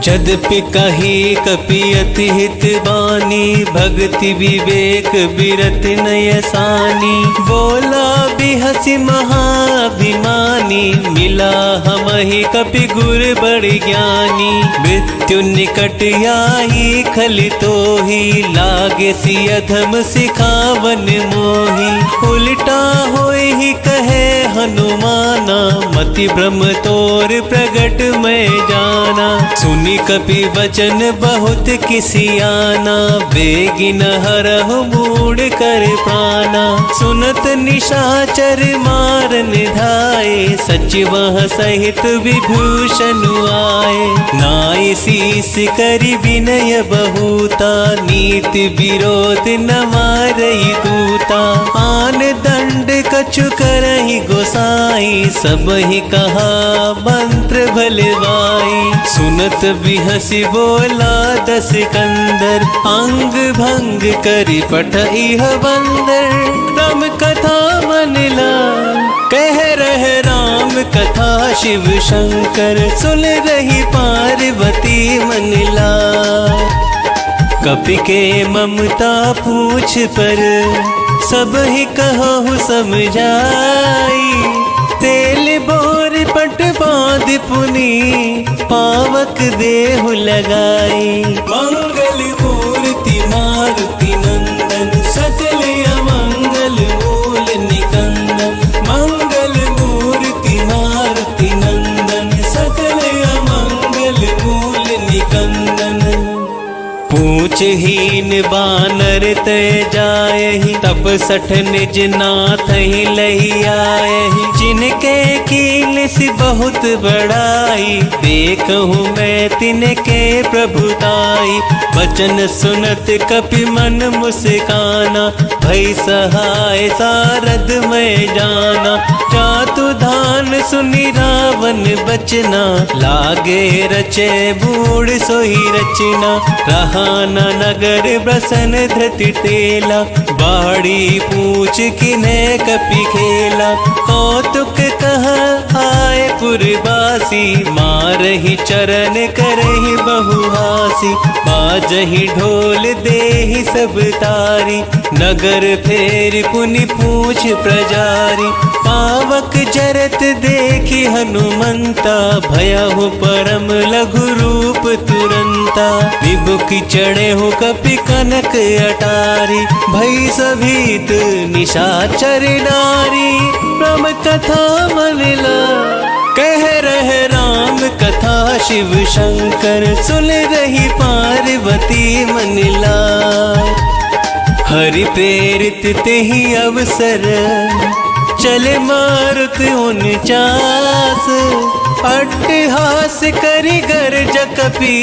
यद्यपि कही कपि अति हित बानी भक्ति विवेक बिरत नयसानी। बोला बिहसि महाभिमानी मिला हमहि कपि गुर बड़ ज्ञानी। मृत्यु निकट आई खलि तोहि लागे सि अधम सिखावन मोहि। उल्टा होय ही कहे हनुमाना मति भ्रम तोर प्रगट मैं जाना। सुनि कपि वचन बहुत किसियाना बेगिन हरहु मूढ़ कर प्राणा। सुनत निशाचर मारन धाये सचिवह सहित विभूषण आए। नाई शीस करि विनय बहुता नीति विरोध न मारई दूता। आन दंड कछु करहि गोसाई सबहि कहा मंत्र भलवाई। सुनत बिहसि बोला दस कंदर अंग भंग करि पठइह बंदर। राम कथा मनला कह रहे राम कथा शिव शंकर सुन रही पार्वती मनला। कपि के ममता पूछ पर सब ही कहु समझाई। तेल बोर पट बांध पुनी पावक देहु लगाई। मंगल मूर्ति मारुति नंदन सकल अमंगल मूल निकंदन। मंगल मूर्ति मारुति नंदन सकल अमंगल मूल निकंदन। पूछहीन बानर तय जायहि तप सठ निज नाथ ही लही आयहि। जिनके कील सि बहुत बड़ाई देखहु मैं तिनके प्रभुताई। वचन सुनत कपि मन मुस्काना भई सहाय सारद मैं जाना। जातु धान सुनि रावण बचना लागे रचे बूढ़ सोई रचना। रहा न नगर ब्रसन धृति तेला बाड़ी पूछ किन्हे कपि खेला। कौतुक कह आए पुरवासी मारहि चरण करहि बहुहासी। बाजहि ढोल देहि सब तारी नगर फेर पुनि पूछ प्रजारी। पावक जरत देखि हनुमंता भयहु परम लघु रूप तुरंता। विभुखि चढ़े हो कपि कनक अटारी भई सभीत निशाचर नारी। राम कथा मनला कह रहे राम कथा शिव शंकर सुन रही पार्वती मन लाए। हरि प्रेरित ते ही अवसर चले मारुत 49 अट्टहास करी गर्ज कपी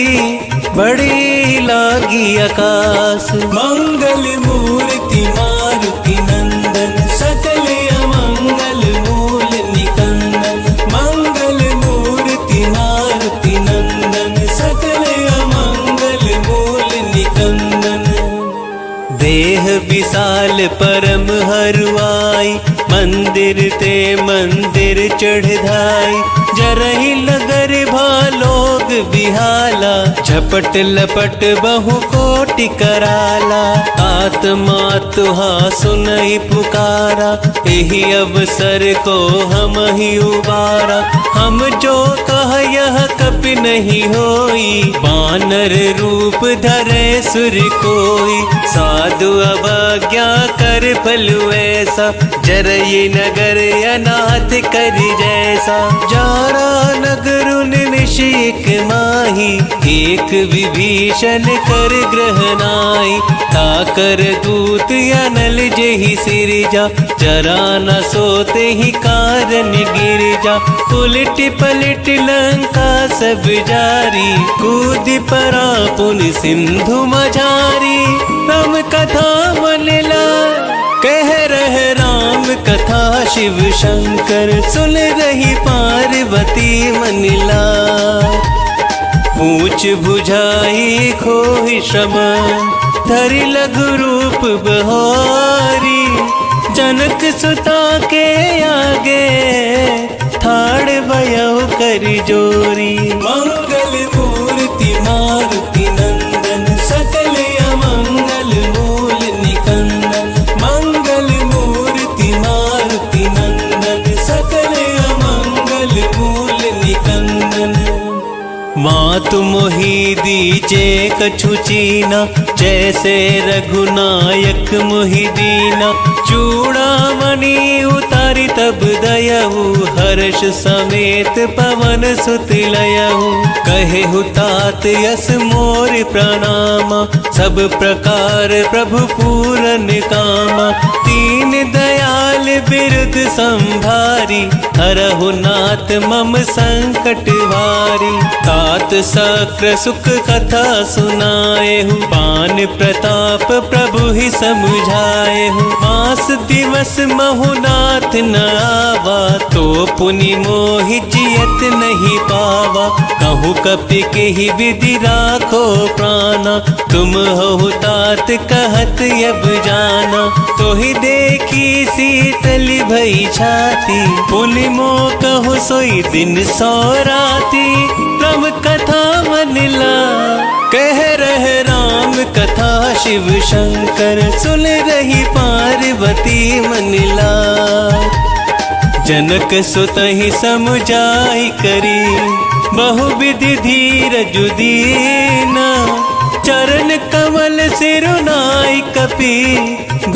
बड़ी लागी आकाश। मंगल मूर्ति मारुति नंदन सकल अमंगल मूल निकंदन। मंगल मूर्ति मारुति नंदन सकल अमंगल मूल निकंदन। देह विशाल परम हरुआई मंदिर ते मंदिर चढ़ाई। जरही नगर भालोग बिहाला झपट लपट बहु कोटि कराला। आत्मा तुहा सुनई पुकारा यही अवसर को हम ही उबारा। हम जो कह यह कपि नहीं होई बानर रूप धरे सुर कोई। साधु अवज्ञा कर फलु ऐसा जरई नगर अनाथ करि जैसा। जारा नगरुन निशिक माही एक विभीषण कर ग्रहनाई। ताकर दूत अनल जेहि सिरजा जरा न सोते ही कारण गिरजा। उलट पलट लंका सब जारी कूद परा पुन सिंधु मझारी। राम कथा मन लाए कह रहे राम कथा शिव शंकर सुन रही पार्वती मन लाए। पूछ बुझाई खोहि श्रम धरि लघु रूप बहारी। जनक सुता के आगे ठाड़ भयउ करि जोरी। मंगल मूर्ति मारुति नंदन सकल अमंगल मूल निकंदन। मंगल मूर्ति मारुति नंदन सकल अमंगल मूल निकंदन। मातु मोहि दीजे कछु चीना जैसे रघुनायक मोहि दीना। चूड़ामणि उतारी तब दयहु हर्ष समेत पवन सुत लयहु। कहे हुतात यस मोर प्रणामा सब प्रकार प्रभु पूरन कामा। तीन दयाल बिरुद संभारी हरहु नाथ मम संकट भारी। तात सक्र सुख कथा सुनाएहु पान प्रताप प्रभु ही समझाएहु। मास दिवस महुनाथ न आवा तो पुनि मोहि जियत नहीं पावा। कहु कपि के ही विधि राखो प्राणा तुम हो तात कहत अब जाना। तो ही देखी शीतल भई छाती पुनि मो कहु सोई दिन सौराती। राम कथा मन ला कह रहे राम कथा शिव शंकर सुन रही पार्वती मन लाए। जनक सुत ही समुझाई करी बहुविधि धीरज दीना। चरण कमल सिरुनाई कपि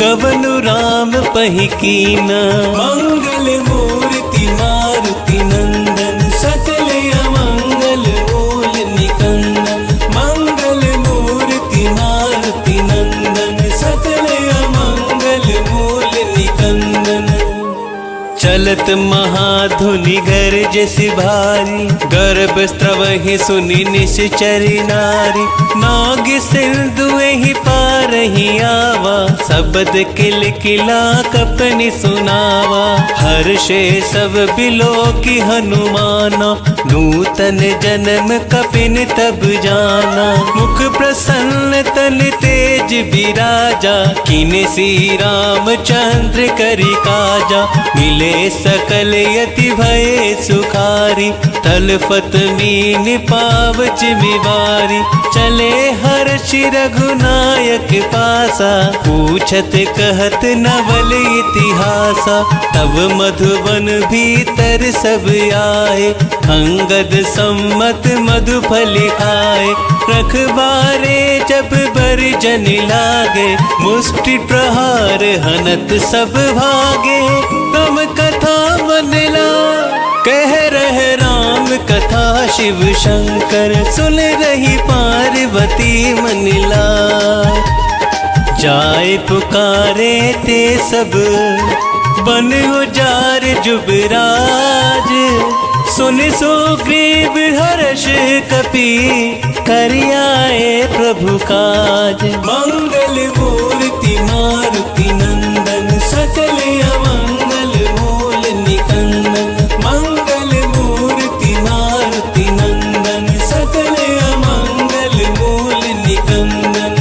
गवनु राम पहि कीना। मंगल मूर्ति मारुति नंदन सकल अमंगल मूल निकंदन। मंगल मूर्ति मारुति नंदन सकल अमंगल मूल निकंदन। चलत महाधुनि गरज भारी गर्भ स्त्रवहि सुनि निश्चरी नारी। नाग सिंधुहि पारहि आवा शब्द किल किला कपनि सुनावा। हर्षे सब बिलो की हनुमाना नूतन जन्म कपिन तब जाना। मुख प्रसन्न तन तेज विराजा किने श्री रामचंद्र करि काजा। मिले सकल यति भय सुखारी तलफत मीन पावच मिवारी। चले हर्ष रघुनायक पासा पूछत कहत नवल इतिहासा। तब मधुबन भीतर सब आए अंगद सम्मत मधुफल खाए। रखबारे जब बरजन लागे मुष्टि प्रहार हनत सब भागे। तुम कथा मन ला कह रहे राम कथा शिव शंकर सुन रही पार्वती मन लाय। जाए पुकारे ते सब बन उजार जुबराज, सुन सुग्रीव हर्ष कपि कर आए प्रभु काज। मंगल मूर्ति मारुति नंदन सकल अमंगल मूल निकंदन, मंगल मूर्ति मारुति नंदन सकल अमंगल मूल निकंदन।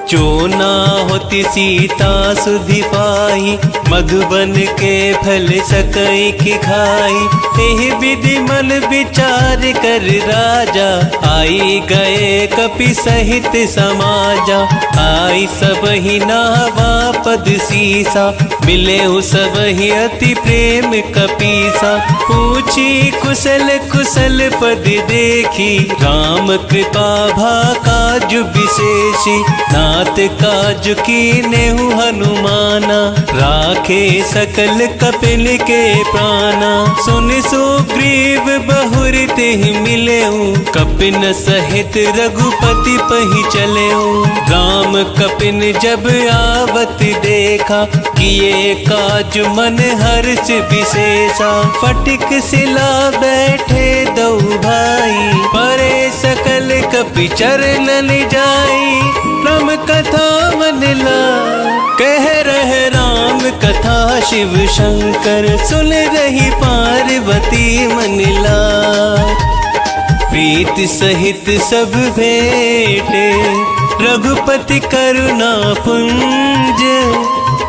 जो ना होती सीता सुधि पाई, मधुबन के फल सकई की खाई। एहि विधि मन विचार कर राजा, आई गए कपि सहित समाजा। आई सब ही नावा पद सीसा, मिले सब ही अति प्रेम कपीसा। पूछी कुशल कुशल पद देखी, राम कृपा भा काज विशेषी। नाथ काज कीनेहु हनुमाना, राखे सकल कपिल के प्राणा। सुन सुग्रीव बहुर तेहि मिलेऊ, कपिन सहित रघुपति पहि चलेऊ। राम कपिन जब आवत देखा, किए काज मन हर्ष विशेषा। फटिक सिला बैठे दो भाई, परे सकल कपि चरणन जाई। राम कथा मन लाय, कह रहे राम कथा शिव शंकर सुन रही पार्वती मन लाय। प्रीत सहित सब भेटे, रघुपति करुणा पुंज।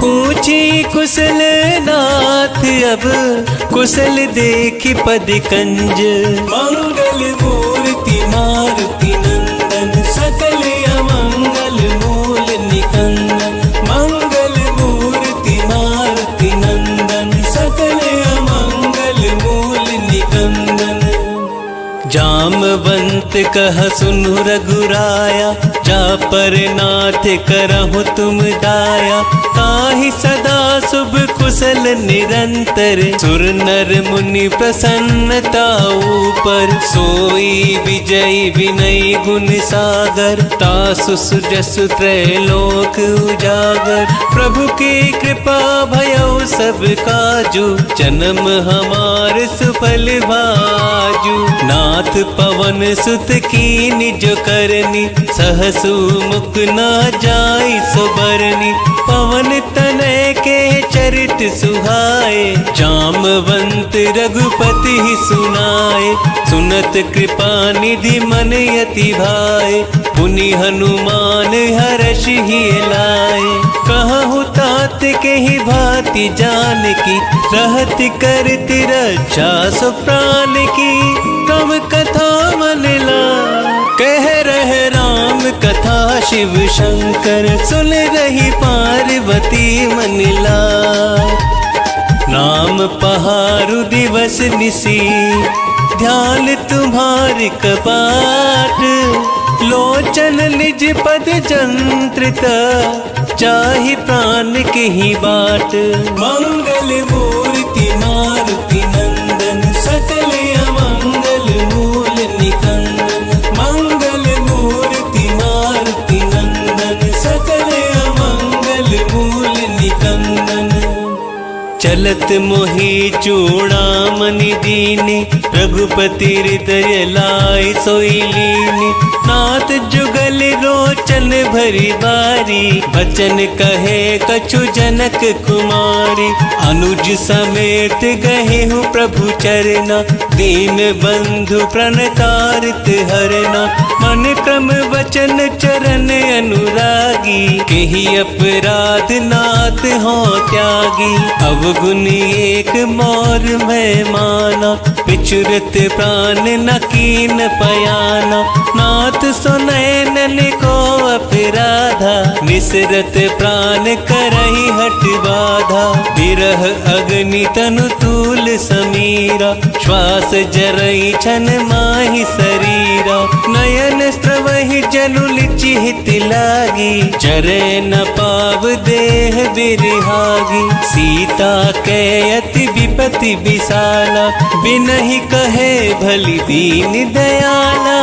पूछी कुशल नाथ अब, कुशल देखी पद कंज। मंगल मूर्ति मारुति नंदन सकल अमंगल मूल निकंदन, मंगल मूर्ति मारुति नंदन सकल अमंगल मूल निकंदन। जामवंत कह सुनु रघुराया, जा पर नाथ करहु तुम दाया। ताहि सदा शुभ कुशल निरंतर, सुर नर मुनि प्रसन्नता ऊपर। सोई विजयी विनय गुण सागर, तासु सुजसु त्रैलोक उजागर। प्रभु की कृपा भयउ सब काजू, जन्म हमार सुफल भाजू। नाथ पवन सुत की निज करनी, सहसु मुख न जाई सुबरनी। पवन तनय के चरित सुहाए, जामवंत रघुपति ही सुनाए। सुनत कृपा निधि मन यति भाए, पुनि हनुमान हर्ष ही लाए। कहु तात के ही भांति जान की, रहत करत रक्षा सो प्राण की। राम कथा मन लाय, कह रहे राम कथा शिव शंकर सुन रही पार्वती मन लाय। नाम पहारु दिवस निसी, ध्यान तुम्हारी कपाट। लोचन निज पद जंत्रिता, चाहि प्राण के ही बाट। मंगल मूर्ति मारुति नंदन सकल अमंगल मूल निकंदन, मंगल मूर्ति मारुति नंदन सकल अमंगल मूल निकंदन। चलत मोहि चूड़ामणि दीनी, रघुपति हृदय लाय सोई लीनी। नाथ जुगल रोचन भरी बारी, बचन कहे कछु जनक कुमारी। अनुज समेत गए हूँ प्रभु चरना, दीन बंधु प्रणतारित हरना। मन क्रम वचन चरण अनुरागी, केहि अपराध नाथ हो त्यागी। अवगुण एक मोर मैं माना, पिछुरत प्राण न कीन पयाना। नाथ सुनैनन को अपराधा, निसरत प्राण करहि हट बाधा। विरह अग्नि तनु तूल समीरा, श्वास जरई छन माहि शरीरा। नयन स्रवहि जनु लिचिहित लागी, जरे न पाव देह बिरहागी। सीता के अति बड़ी विपत्ति विशाला, बिनहि कहे भली दीन दयाला।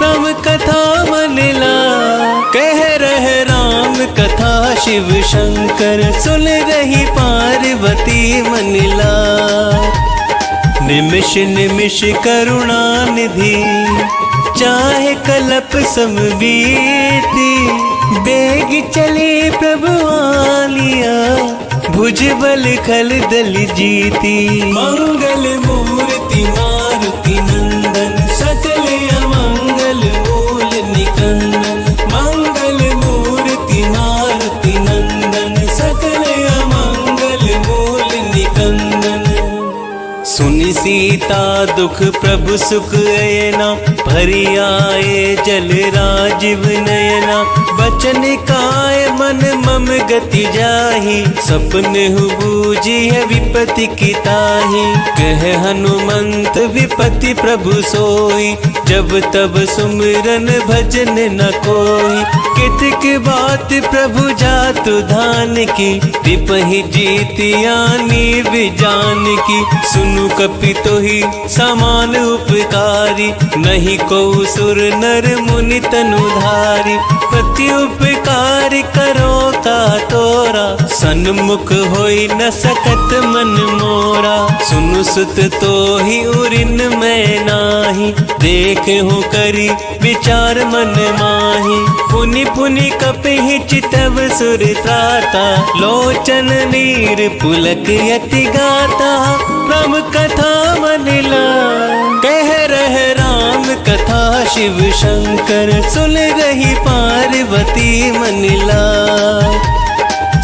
राम कथा मनला, कह रहे राम कथा शिव शंकर, सुन रही पार्वती मनला। निमिष निमिष करुणा निधि, चाहे कल्प सम बीती। बेग चले प्रभु आलिया, भुजबल खल दल जीती। मंगल मूर्ति मारुति नंदन, सकल अमंगल मूल निकंदन। मंगल मूर्ति मारुति नंदन, सकल अमंगल मूल निकंदन। सुनि सीता दुख प्रभु सुख अयना, भरी आए जल राजीव नयना। बचन काय मन मम गति जाहि, सपन हु बूझी है विपत्ति की ताहि। कह हनुमंत विपत्ति प्रभु सोई, जब तब सुमिरन भजन न कोई। कितक बात प्रभु जातु धान की, तिपहि जीतियानी विजान की। सुनु कपि तोहि समान उपकारी, नहीं को सुर नर मुनि तनुधारी। प्रति उपकार करो का तोरा, सन्मुख होई न सकत मन मोरा। सुनु सुत तोहि उरिन मैं नाही, देखे हूँ करी विचार मन माही। पुनि पुनि कपिहि चितव सुर त्राता, लोचन नीर पुलक यति गाता। राम कथा मनला, कह रहे राम कथा शिव शंकर, सुन रही पार्वती मनला।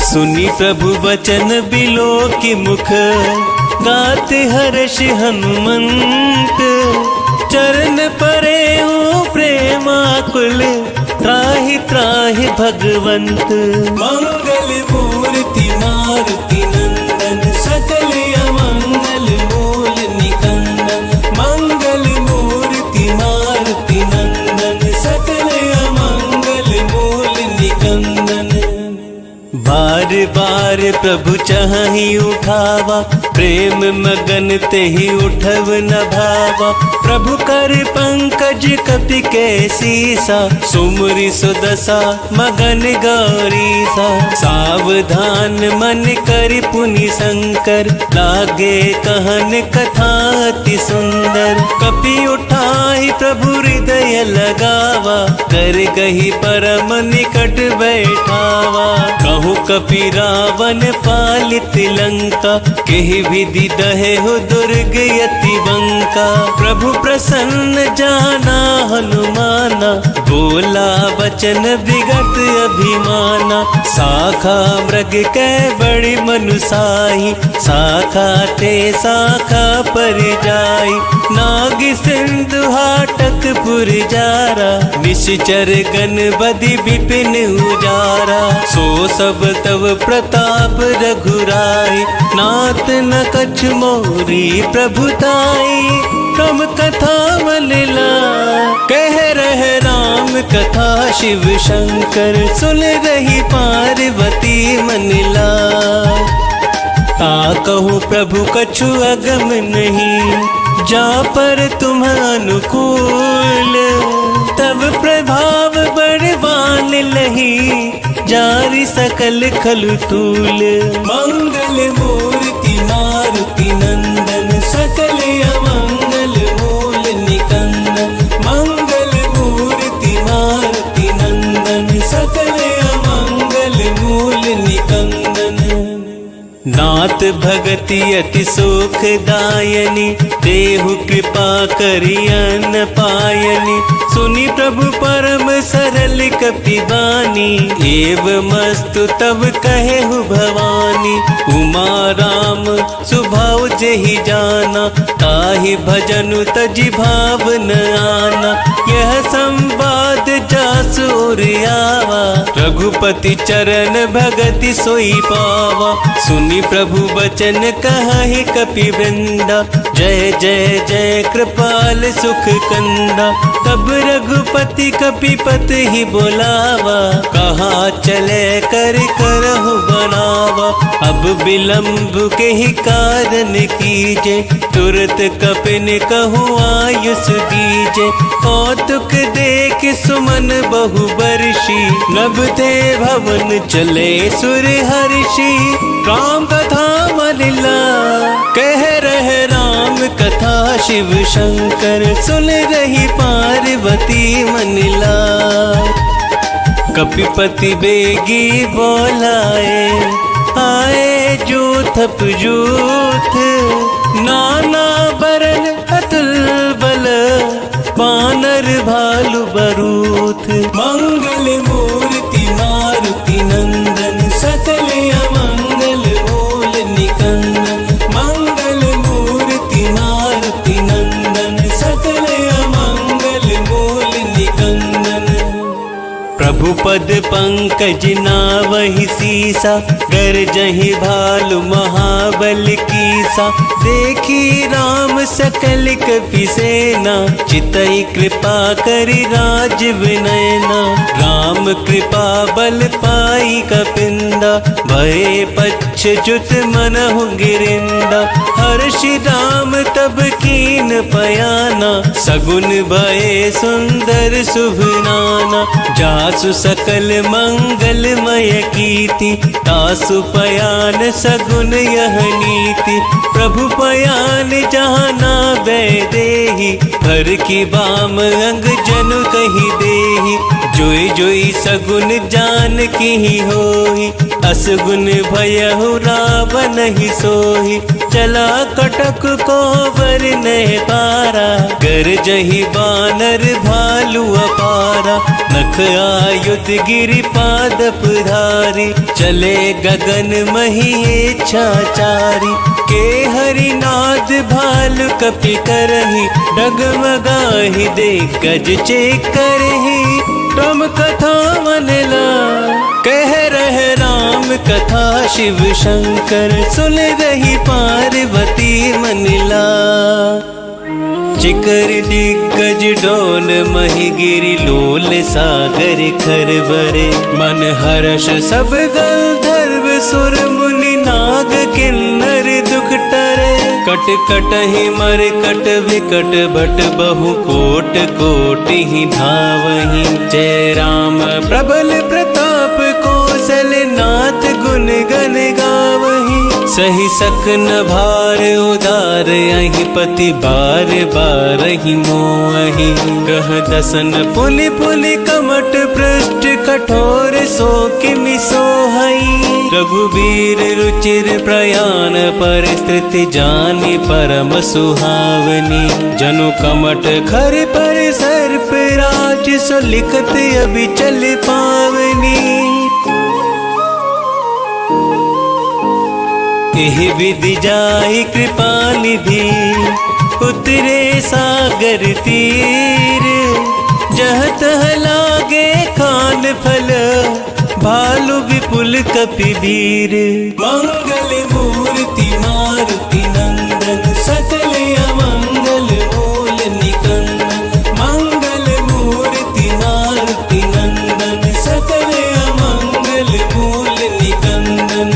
सुनी प्रभु वचन बिलो की मुख, गात हर्ष हनुमंत। चरण परे हो प्रेमाकुल, त्राहि त्राहि भगवंत। मंगल मूर्ति मारुति नंदन, सकल अमंगल मूल निकंदन। मंगल मूर्ति मारुति नंदन, सकल अमंगल मूल निकंदन। बार बार प्रभु चाहि उठावा, प्रेम मगन तेहि उठव न भावा। प्रभु कर पंकज कपि के सीसा, सुमरि सुदशा मगन गौरीसा। सावधान मन करि पुनि शंकर, लागे कहन कथा अति सुंदर। कपि उठाहि प्रभु हृदय लगावा, कर गही परम निकट बैठावा। कहूँ कपि रावण पालित लंका, केहि विधि दहे हो दुर्ग यति बंका। प्रभु प्रसन्न जाना हनुमाना, बोला वचन विगत अभिमाना। साखा मृग कै बड़ी मनुसाही, शाखा ते शाखा पर जाई। नाग सिंधु हाटक पुर जारा, निश्चर गण बदि विपिन उजारा। सो सब तव प्रताप रघुराई, नाथ न कछ मोरी प्रभुताई। राम कथा मनला, कह रहे राम कथा शिव शंकर, सुन रही पार्वती मनला। ता कहूँ प्रभु कछु अगम नहीं, जा पर तुम अनुकूल। तब प्रभाव बड़वान लही, जारी सकल खलु तूल। मंगल मूर्ति मारुति नंदन, सकल अमंगल मूल निकंदन। मंगल मूर्ति मारुति नंदन, सकल अमंगल मूल निकंदन। नाथ भगति अति सुख दायनी, देहु कृपा करियन पायनी। सुनी प्रभु परम सरल कपिबानी, एव मस्तु तब कहे हु भवानी। उमा राम सुभाव जेहि जाना, ताहि भजनु तजि भाव न आना। यह संवाद जासु उर आवा, रघुपति चरण भगति सोई पावा। सुनी प्रभु बचन कहि कपि वृंदा, जय जय जय कृपाल सुख कंदा। तब रघुपति कपिपति ही बोलावा, कहाँ चले कर करहु बनावा। अब विलंब के ही कारण कीजे, तुरत कपिन कहूँ आयुष दीजे। कौतुक देख सुमन बहु बरसी, नभते भवन चले सुर हर्षि। राम कथा मलिला कह रहे राम कथा, शिव शंकर सुन रही पार्वती मनिला। कपिपति बेगी बोलाए, आए जूथप जूथ, नाना बरन अतुल बल, बानर भालु बरूथ। मंगल मूर्ति मारुति नंदन, सकल अमंगल मूल निकंदन। मंगल मूर्ति मारुति नंदन, सकल अमंगल मूल निकंदन। प्रभु पद पंकज नावहि सीसा, गरजहि भालु महाबल कीसा। देखी राम सकल कपि सेना, चितई कृपा करि राज विनयना। राम कृपा बल पाई कपिंदा, भये पच्छ्युत मनहु गिरिंदा। हर्षि राम तब कीन पयाना, सगुन भये सुंदर शुभ नाना। जासु सकल मंगलमय कीर्ति, तासु पयान सगुन यह नीति। प्रभु पयान जहाँ नावै देहि, हर की बाम अंग जनु कहि देहि। जोई जोई सगुन जान की होई, असगुन भयहु रावण ही सोही। चला कटक को बर नहीं पारा, गरजहि बानर भालु अपारा। नख आयुध गिरि पादप धारी, चले गगन मही इच्छाचारी। के हरिनाद भालु कपि करहि, डगमगाहि देख गज चेक करहि। राम कथा मनला कह रहे राम कथा, शिव शंकर सुन रही पार्वती मनिला। चिकर दिग्गज डोल मही गिरि, लोल सागर खरबरे। मन हर्ष सब गंधर्व सुर मुनि, नाग किन्नर दुख टरे। कट कट ही मर कट विकट भट, बहु कोट कोटि ही धावहि। जय राम प्रबल प्रताप, कौशल नाथ गुण गण गावहि। सही सकन भार उदार, अहि पति बार बार ही मोहि। गह दसन पुनि पुनि कमट पृष्ठ, कठोर सो किमि सोहई। रघुबीर रुचिर प्रयाण, परिस्थिति जानी परम सुहावनी। जनु कमट खर पर सर्प राज, सो लिखत अभी चल पावनी। एहि विधि जाहि कृपा निधि, उतरे सागर तीर। जह तह लागे खान फल, भालु विपुल कपि वीर। मंगल मूर्ति मारुति नंदन, सकल अमंगल मूल निकंदन। मंगल मूर्ति मारुति नंदन, सकल अमंगल मूल निकंदन।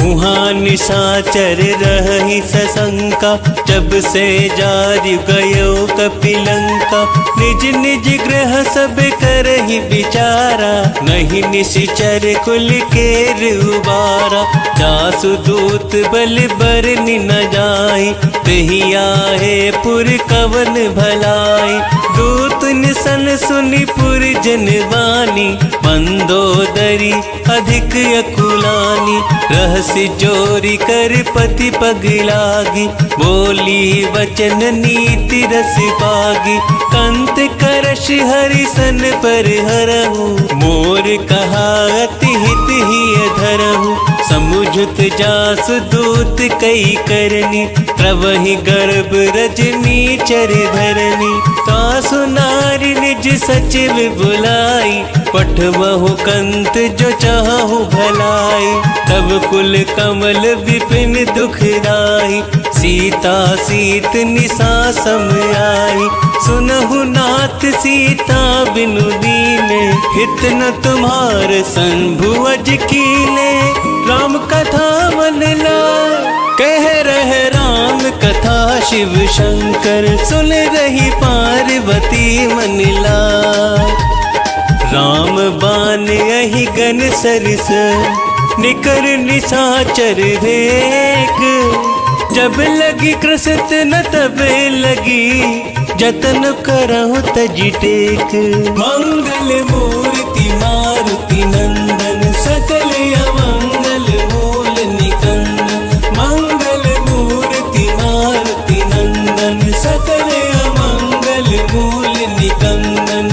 उहाँ निशाचर रही सशंका, जब से जारि गयो कपिलंका। निज निज ग्रह सब करहि विचारा, नहीं निशिचर कुल केर उबारा। जासु दूत बल बरनि न जाई, तेहि आहे पुर कवन भलाई। दूत निसन सुनि पुर जनवानी, मंदोदरी अधिक अकुलानी। रहसि जोरी कर पति पग लागी, बोली वचन नीति रस पागी। कंत करश हरिसन पर हरहु, मोर कहा अति हित ही धरहु। समुझत जास दूत कई करनी, प्रवहि गर्भ रजनी चर धरनी। तासु नारी निज सचिव बुलाई, पठवहु कंत जो चाहु भलाई। तब कुल कमल विपिन दुखदाई, सीता सीत निशा सम आई। सुनहु नाथ सीता बिनु दीने, हित न तुम्हार संभु अज कीने। राम का मन ला। कह रहे राम कथा शिव शंकर, सुन रही पार्वती मन ला। राम बान यही गन सरस, निकर निशाचर देख। जब लगी कृसत न तब लगी, जतन करहु तजि टेक। मंगल मूर्ति मारुति नंदन, सकल अमंगल मूल निकंदन। मंगल मूर्ति मारुति नंदन, सकल अमंगल मूल निकंदन।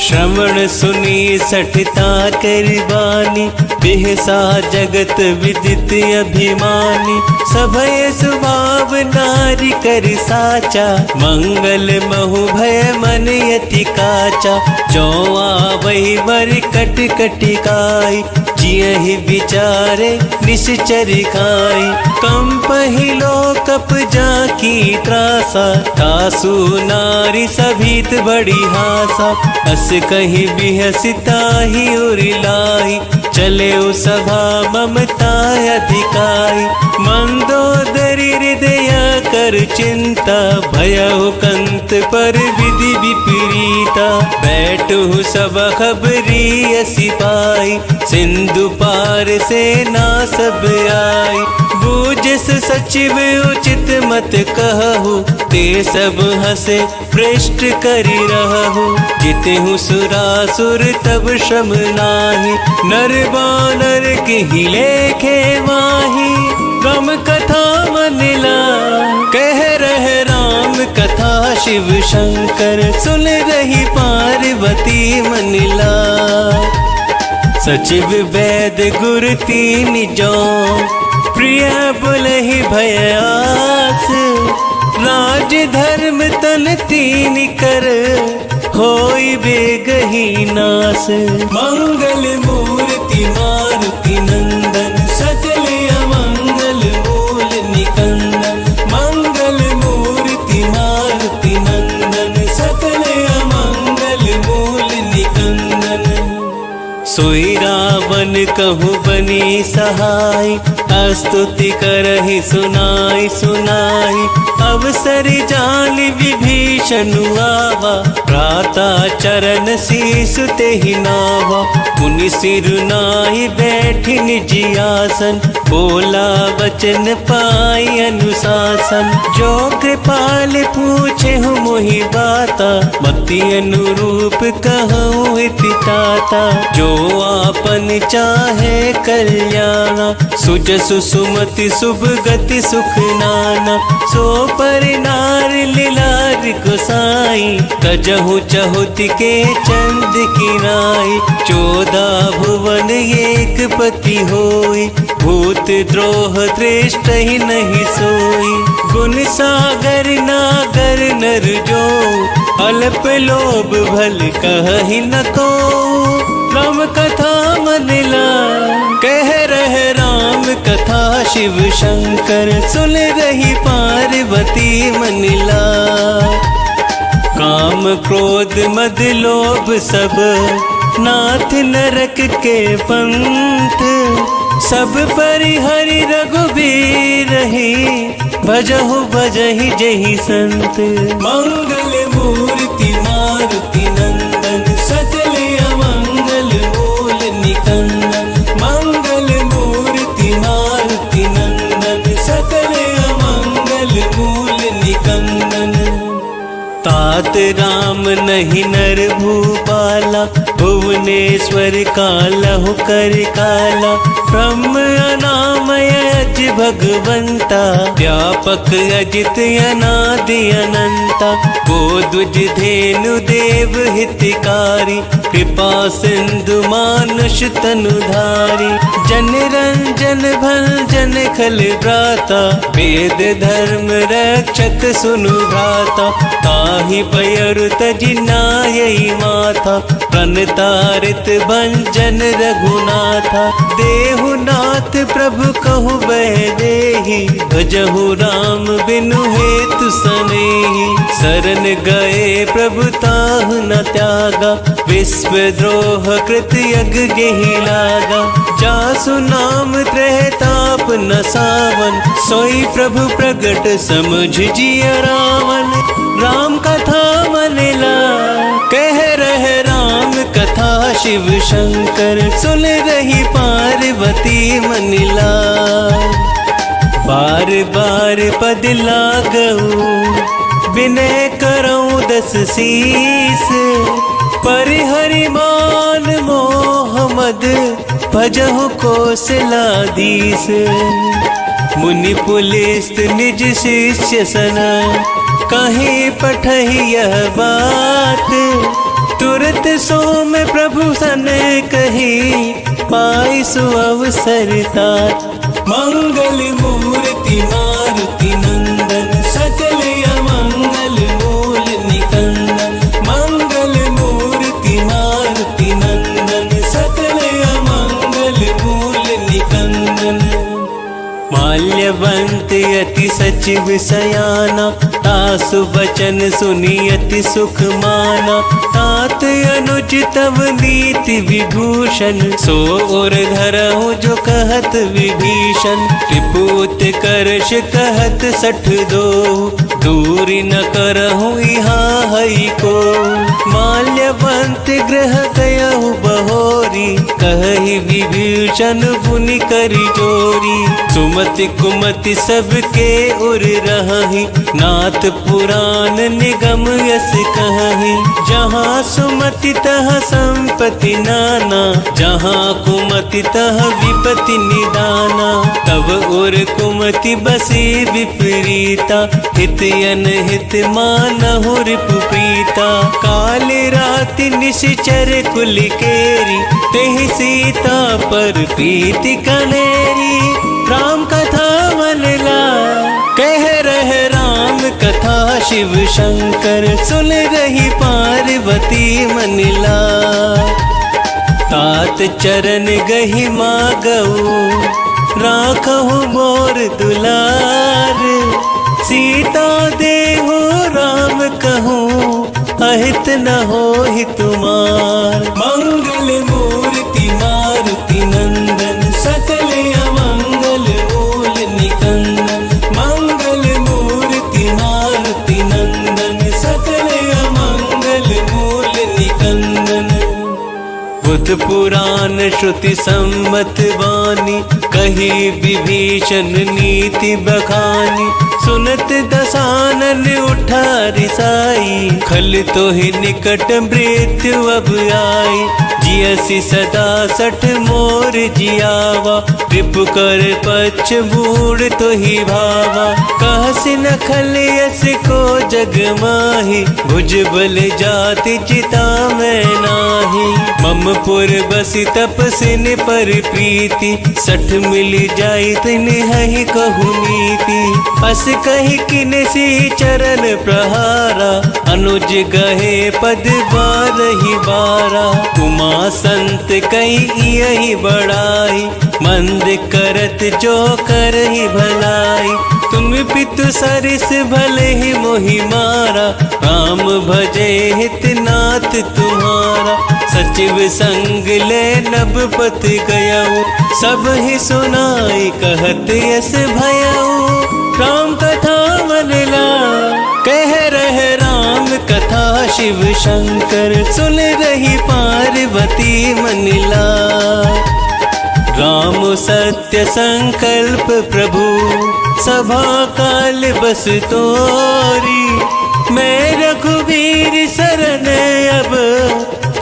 श्रवण सुनी सठता करबानी, बिहसा जगत विदित अभिमानी। सभय सुभाव नारी कर साचा, मंगल महु भय मन यति काचा। जो आवहि वर कट कटिकाई, जियहि विचारे निश्चर खाई। कंपहि लोकप जाकी त्रासा, तासु नारी सभीत बड़ी हासा। अस कहीं बिहसिता ही उरिलाई, चले सभा ममता अधिकाई। मंदोदरी हृदय कर चिंता, भयहु कंत पर विधि विपरीता। बैठु सब खबरी सिपाही, सिंधु पार से ना सब आई। बूझस सचिव उचित मत कहु, ते सब हसे पृष्ठ करि रहु। जितहु सुरासुर तब श्रम नाही, नर बानर की लेखे माही। राम कथा मन ला। कह रहे राम कथा शिव शंकर, सुन रही पार्वती मन ला। सचिव वैद गुर तीन जो, प्रिय बुलहि भयास। राज धर्म तन तीन कर, होई बेगही नास। मंगल मूर्ति मारुति नंदन, सकल अमंगल मूल निकंदन। मंगल मूर्ति मारुति नंदन, सकल अमंगल मूल निकंदन। सोई रावण कहु बनी सहाय, स्तुति करहि सुनाई सुनाई। अवसर जान विभीषण आवा, भ्राता चरण शीस तेहि नावा। मुनि सिर नाहि बैठि निज आसन, बोला वचन पाई अनुशासन। जो कृपाल पूछेहु मोहि बाता, मति अनुरूप कहूँ इति ताता। जो आपन चाहे कल्याणा, सुजसु सुमति शुभ गति सुख नाना। सो पर नार लीलार गोसाई, तजहु चहुति के चंद की राई। 14 भुवन एक पति होई, भूत द्रोह दृष्ट ही नहीं सोई। गुण सागर नागर नर जो, अल्प लोभ भल कहि न को। राम कथा मन ला। कह रहे राम कथा शिव शंकर, सुन रही पार्वती मन ला। काम क्रोध मद लोभ सब, नाथ नरक के पंथ। सब परिहरि रघुबीर रही, भजहु भजहि जहि संत। मंगल मूर्ति मारुति नंदन, सकल अमंगल मूल निकंदन। मंगल मूर्ति मारुति नंदन, सकल अमंगल मूल निकंदन। तात राम नहीं नर भूपाला, भुवनेश्वर कालहु कर काला। ब्रह्म अनामय अज भगवंता, व्यापक अजित अनादि अनंता। गोद्विज धेनु देव हितकारी, कृपा सिंधु मानुष तनुधारी। जन रंजन भंजन खल भ्राता, वेद धर्म रक्षक सुनु भ्राता। ताहि पयरु तजि नायई माथा, प्रणतारित भंजन रघुनाथा। देहु नाथ प्रभु कहु बह देहि, भजहु राम बिनु हेतु सनेहि। शरण गए प्रभु ताहु न त्यागा, विश्व द्रोह कृत यज्ञ गेहि लागा। जा सुनाम त्रहताप न सावन, सोई प्रभु प्रगट समझ जिया रावण। राम कथा मन ला कह रहे राम कथा, शिव शंकर सुन रही पार्वती मन ला। बार बार पद लागऊ विनय करऊं दस शीस, परिहरि मान मोहम्मद भजहु कौशलाधीश। मुनि पुलिस्त निज शिष्य सना, कहीं पठही यह बात, तुरत सोम प्रभु सन कही, पाई सु अवसर तात। मंगल मूर्ति मारुति नंदन, सकल अमंगल मूल निकंदन। मंगल मूर्ति मारुति नंदन, सकल अमंगल मूल निकंदन। माल्यवंत यति सचिव सयाना, तासु बचन सुनी अति सुख माना। तात अनुज तव नीति विभूषण, सो और धरहु जो कहत विभीषण। त्रिपुत करश कहत सठ दो, दूरी न करहु यहाँ हई को। माल्यवंत ग्रह गयहु बहोरी, कहि विभीषण पुनि करि जोरी। सुमति कुमति सबके उर रही, नाथ पुराण निगम यस कहि। जहाँ सुमति तह संपत्ति नाना, जहाँ कुमति तह विपत्ति निदाना। तब उर कुमति बसी विपरीता, हित अनहित मानहु रिपु प्रीता। काल राति निश्चर कुल केरी, तेहि सीता पर प्रीति कनेरी। राम कथा मन ला कह रहे राम कथा, शिव शंकर सुन रही पार्वती मन ला। तात चरण गहि मागऊ, राखहु मोर दुलार। सीता देहु राम कहूँ, अहित न होहि तुमार। मंगल मूर्ति मारुति नंदन, सकल अमंगल मूल निकंदन। मंगल मूर्ति मारुति नंदन, सकल अमंगल मूल निकंदन। बुध पुराण श्रुति सम्मत वाणी, कही विभीषण नीति बखानी। सुनत दसानन उठा रिसाई, खल तो ही निकट मृत्यु अब आई। जियसि सदा सठ मोर जियावा, रिपु कर पक्ष बूढ़ तो ही भावा। कहसि न खल यस को जग माही, भुज बल जाति चिता में नाही। मम पुर बसि तपसिन पर प्रीति, सठ मिल जाई तिन हहि कहु नीति। अस कहि किन सी चरण प्रहारा, अनुज गहे पद बारहि बारा। उमा संत कई यही बड़ाई, मंद करत जो करहि भलाई। तुम पितु सरिस भले ही मोहि मारा, राम भजे हित नाथ तुम्हारा। सचिव संग ले नभ पत गयऊ, सब ही सुनाई कहत यस भयऊ। राम कथा मन ला कह रहे राम कथा, शिव शंकर सुन रही पार्वती मन ला। राम सत्य संकल्प प्रभु, सभा काल बस तोरी। मैं रघुवीर शरण अब,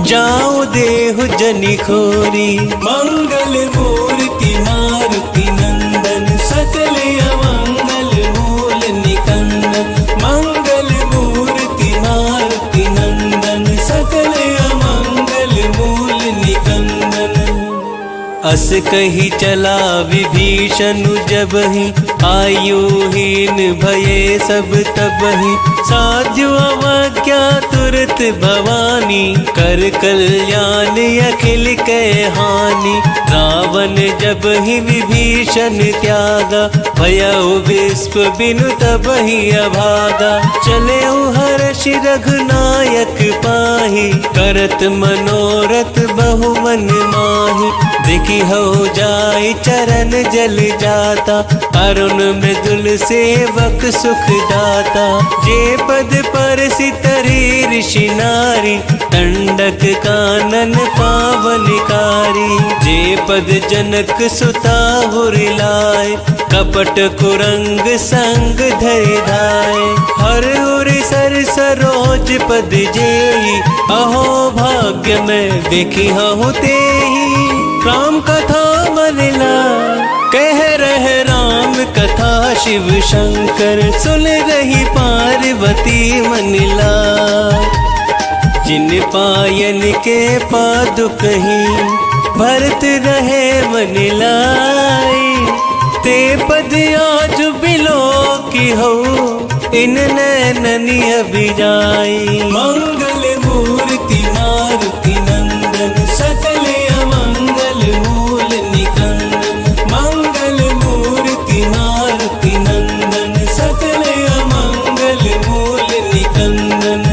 जाऊं देहु जनि खोरी। मंगल मूर्ति मारुति नंदन, सकल अमंगल मूल निकंदन। मंगल मूर्ति मारुति नंदन, सकल अमंगल मूल निकंदन। अस कही चला विभीषण जब ही, आयुहीन भये सब तबहि, साध्यु अवज्ञा तुरत भवानी, कर कल्याण अखिल कै हानि। रावण जब ही विभीषण त्यागा, भयउ विश्व बिनु तबहि अभागा। चले हर्ष रघुनायक पाहि, करत मनोरथ बहु मन माहि। देखी हो जाय चरण जल जाता, अरुण मृदुल सेवक सुख दाता। जे पद पर सितरी ऋषि नारी, दंडक कानन पावनकारी। जे पद जनक सुता हुरिलाए, कपट कुरंग संग धरि धाय। हर उर सर सरोज पद जेहि, अहो भाग्य में देखी हूँ तेहि। राम कथा मन लाय, कह रहे राम कथा शिव शंकर। सुन रही पार्वती मन लाय, जिन पायन के पादुक कहीं, भरत रहे मन लाई। ते पद आज बिलो की हो, इन नैननी अभिजाई। मंगल मूर्ति मारुति नंदन, सकल अमंगल मूल निकंदन। मंगल मूर्ति मारुति नंदन, सकल अमंगल मूल निकंदन।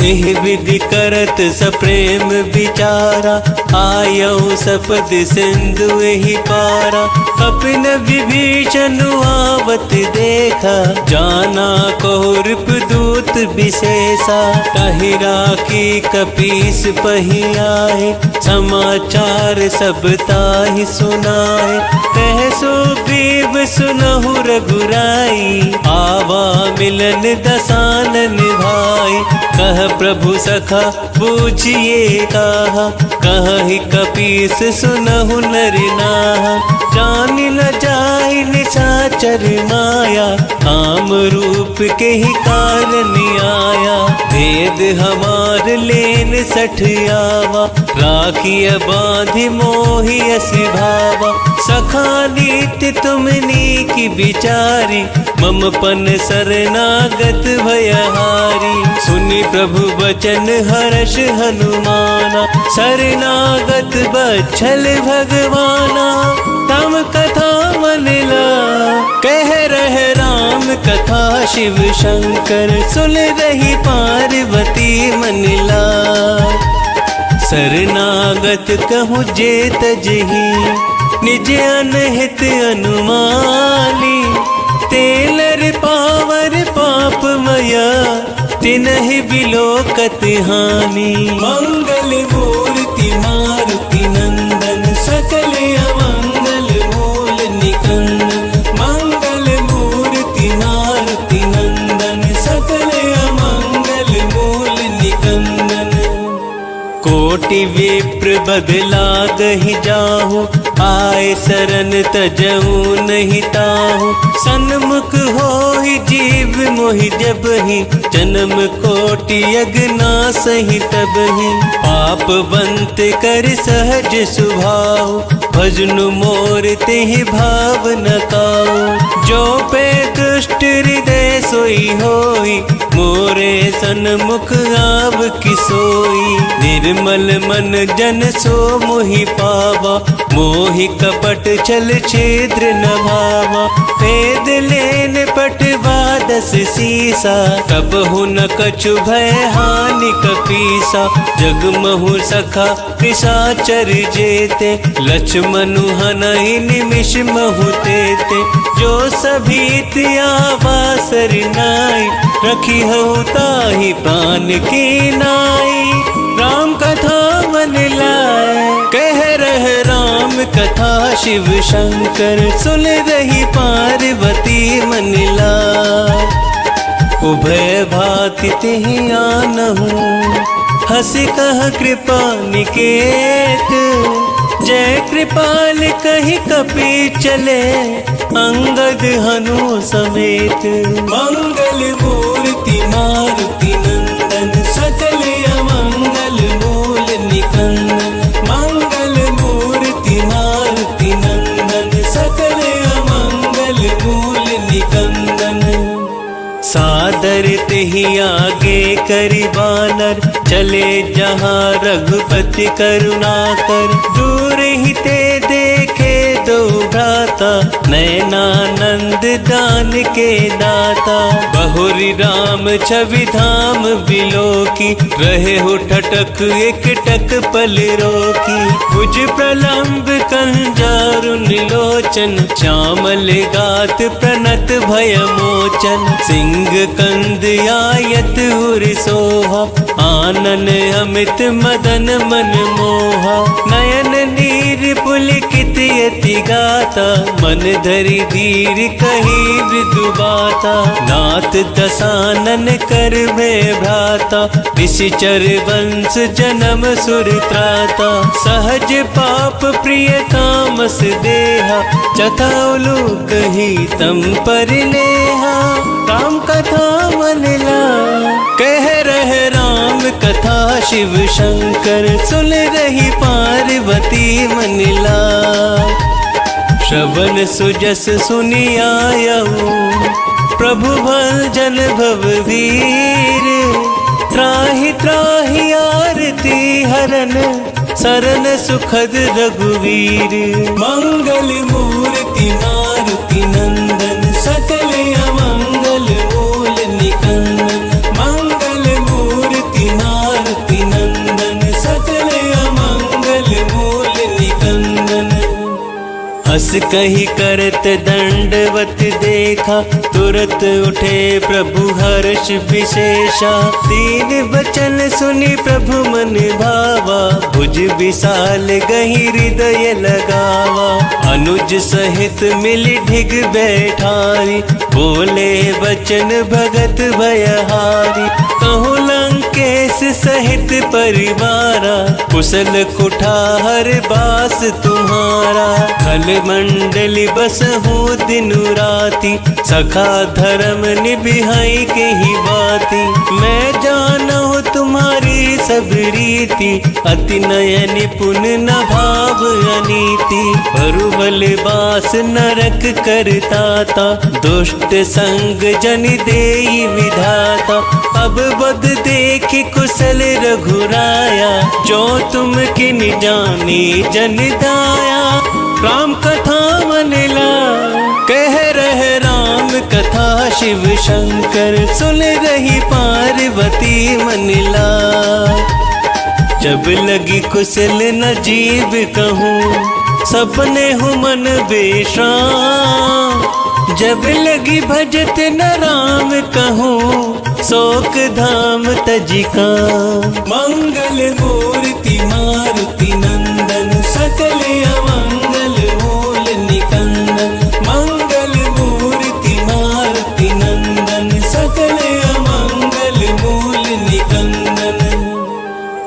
एह विधि करत सप्रेम विचारा, आयौ सपद सिंधु एहि पारा। कपिन विभीषण आवत देखा, जाना कौरप दूत विशेषा। ताहि राखी कपीस पहि आए, समाचार सब ताहि सुनाए। कह सुग्रीव सुनहु रघुराई, आवा मिलन दसानन भाई। कह प्रभु सखा बूझिए कहा, कहि कपीस सुनहु नर नाहा। जान न जाय निशाचर माया, काम रूप के ही कारण आया। भेद हमार लेन सठ आवा, राखिय बांधि मोहि असि भावा। सखा नीति तुमनी की बिचारी, मम पन शरणागत भयहारी। सुनि प्रभु बचन हर्ष हनुमाना, शरणागत बच्छल भगवाना। तम कथा मन लाय, कह रहे राम कथा शिव शंकर। सुन रही पार्वती मन लाय, शरणागत कहूँ जे तजहि, निज अनहित अनुमानी। तेलर पावर पापमया, तिनहि बिलोकत हानि। मंगल मूर्ति मारुति नंदन, सकल अमंगल मूल निकंदन। मंगल मूर्ति मारुति नंदन, सकल अमंगल मूल निकंदन। कोटि विप्र बदला गहि जाहु, आए शरण तजऊ नहीं ताहु। सन्मुख होहि जीव मोहि जबहि, जन्म कोटि अगना सही तबहि। पाप बंत कर सहज सुभाव, भजनु मोर तेहि भाव न काऊ। जो पे दुष्ट हृदय सोई होई, मोरे सन्मुख आव किसोई। निर्मल मन जन सो मोहि पावा, मोहि कपट छल छिद्र न भावा। भेद लेन पटवा दस सीसा, कबहु न कछु भय हानि कपीसा। जगमहु सखा निशाचर जेते, लक्ष्मण हनहि निमिष महु तेते। जो सभीत आवा सरनाई, रखी हऊ ताहि प्राण की नाई। राम कथा मन लाय, कह रहे राम कथा शिव शंकर। सुन रही पार्वती मन लाय, उभय भाति तेहि आनहु, हंसी कह कृपा निकेत। जय कृपाल कहि कपि चले, अंगद हनु समेत। मंगल मूर्ति मारुति नंदन, सकल अमंगल मूल निकंदन। मंगल मूर्ति मारुति नंदन, सकल अमंगल ही आगे करी बानर, चले जहाँ रघुपति करुणाकर। दूर ही ते देखे दो भ्राता, नयनानंद दान के दाता। बहुरी राम छवि धाम बिलोकी, रहे हो ठटक एक टक पल रोकी। भुज प्रलंब कंजारुन लोचन, श्यामल गात प्रणत भय मोचन। सिंह कंद आयत उर सोहा, आनन अमित मदन मन मोहा। नयन नीर पुलकित यति गाता, मन धरि धीर कही मृदु बाता। नाथ दसानन कर भय भ्राता, निशिचर वंश जन्म सुर त्राता। सहज पाप प्रिय तामस देहा, चथाउलु कही तम पर नेहा। राम कथा मन ला, कह रहे राम कथा शिव शंकर। सुन रही पार्वती मन ला, श्रवण सुजस सुनि आयऊ। प्रभु भंजन भववीर, त्राहि त्राहि आरती हरन। शरण सुखद रघुवीर, मंगल मूर्ति मारुति नंदन। सकल अमंगल मूल निकंदन, मंगल मूर्ति मारुति नंदन। सकल अमंगल मूल निकंदन। हस कही करत दंडवत देखा, तुरत उठे प्रभु हर्ष विशेषा। तीन वचन सुनि प्रभु मन भावा, भुज विशाल गही हृदय लगावा। अनुज सहित मिल ढिग बैठारी, बोले वचन भगत भयहारी। कहूँ लंकेश सहित परिवारा, कुशल कुठार बास तुम्हारा। खल मंडली बस हूँ दिनु राति, सखा धर्म निभिहाई के ही बाती। मैं जानहु तुम्हारी सब रीति, अति नय निपुण न भाव अनीति। बरुबल बास नरक करताता, दुष्ट संग जन देई विधाता। अब बद देख कुशल रघुराया, जो तुम किन जानी जन दाया। राम कथा मन ला, कह रहे राम कथा शिव शंकर। सुन रही पार्वती मन ला, जब लगी कुशल न जीव कहूँ। सपने हूँ मन बेश्राम, जब लगी भजत न राम कहूँ। शोक धाम तजिका, मंगल मूर्ति मारुति नंदन। सकल अमंगल मूल निकंदन, मंगल मूर्ति मारुति नंदन। सकल अमंगल मूल निकंदन।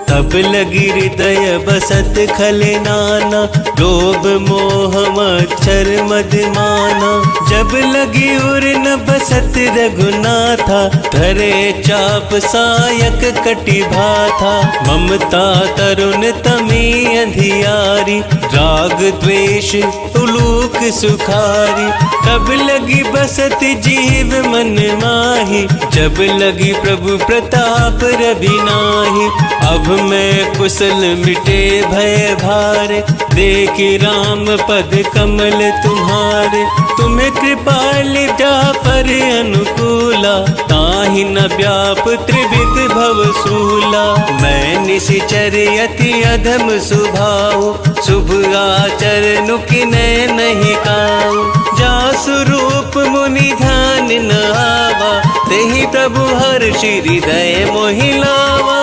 तब लगी हृदय बसत खल नाना, लोभ मोह मच्छर मद माना। जब लगी उर न बसत रघुनाथा, धरे चाप सायक कटि भाथा। ममता तरुण तमी अंधियारी, राग द्वेष उलूक सुखारी। तब लगी बसत जीव मन माही, जब लगी प्रभु प्रताप रवि नाही। अब मैं कुशल मिटे भय भारे, देखी राम पद कमल तुम्हारे। तुम्हें कृपाल जा पर अनुकूला, ताहि न व्याप त्रिविध भव सूला। मैं निशिचर यति अधम सुभाव, शुभ आचरण किन्हीं नहीं काऊ। जासु रूप मुनि ध्यान न आवा, तेहि प्रभु हर्षि हृदय मोहि लावा।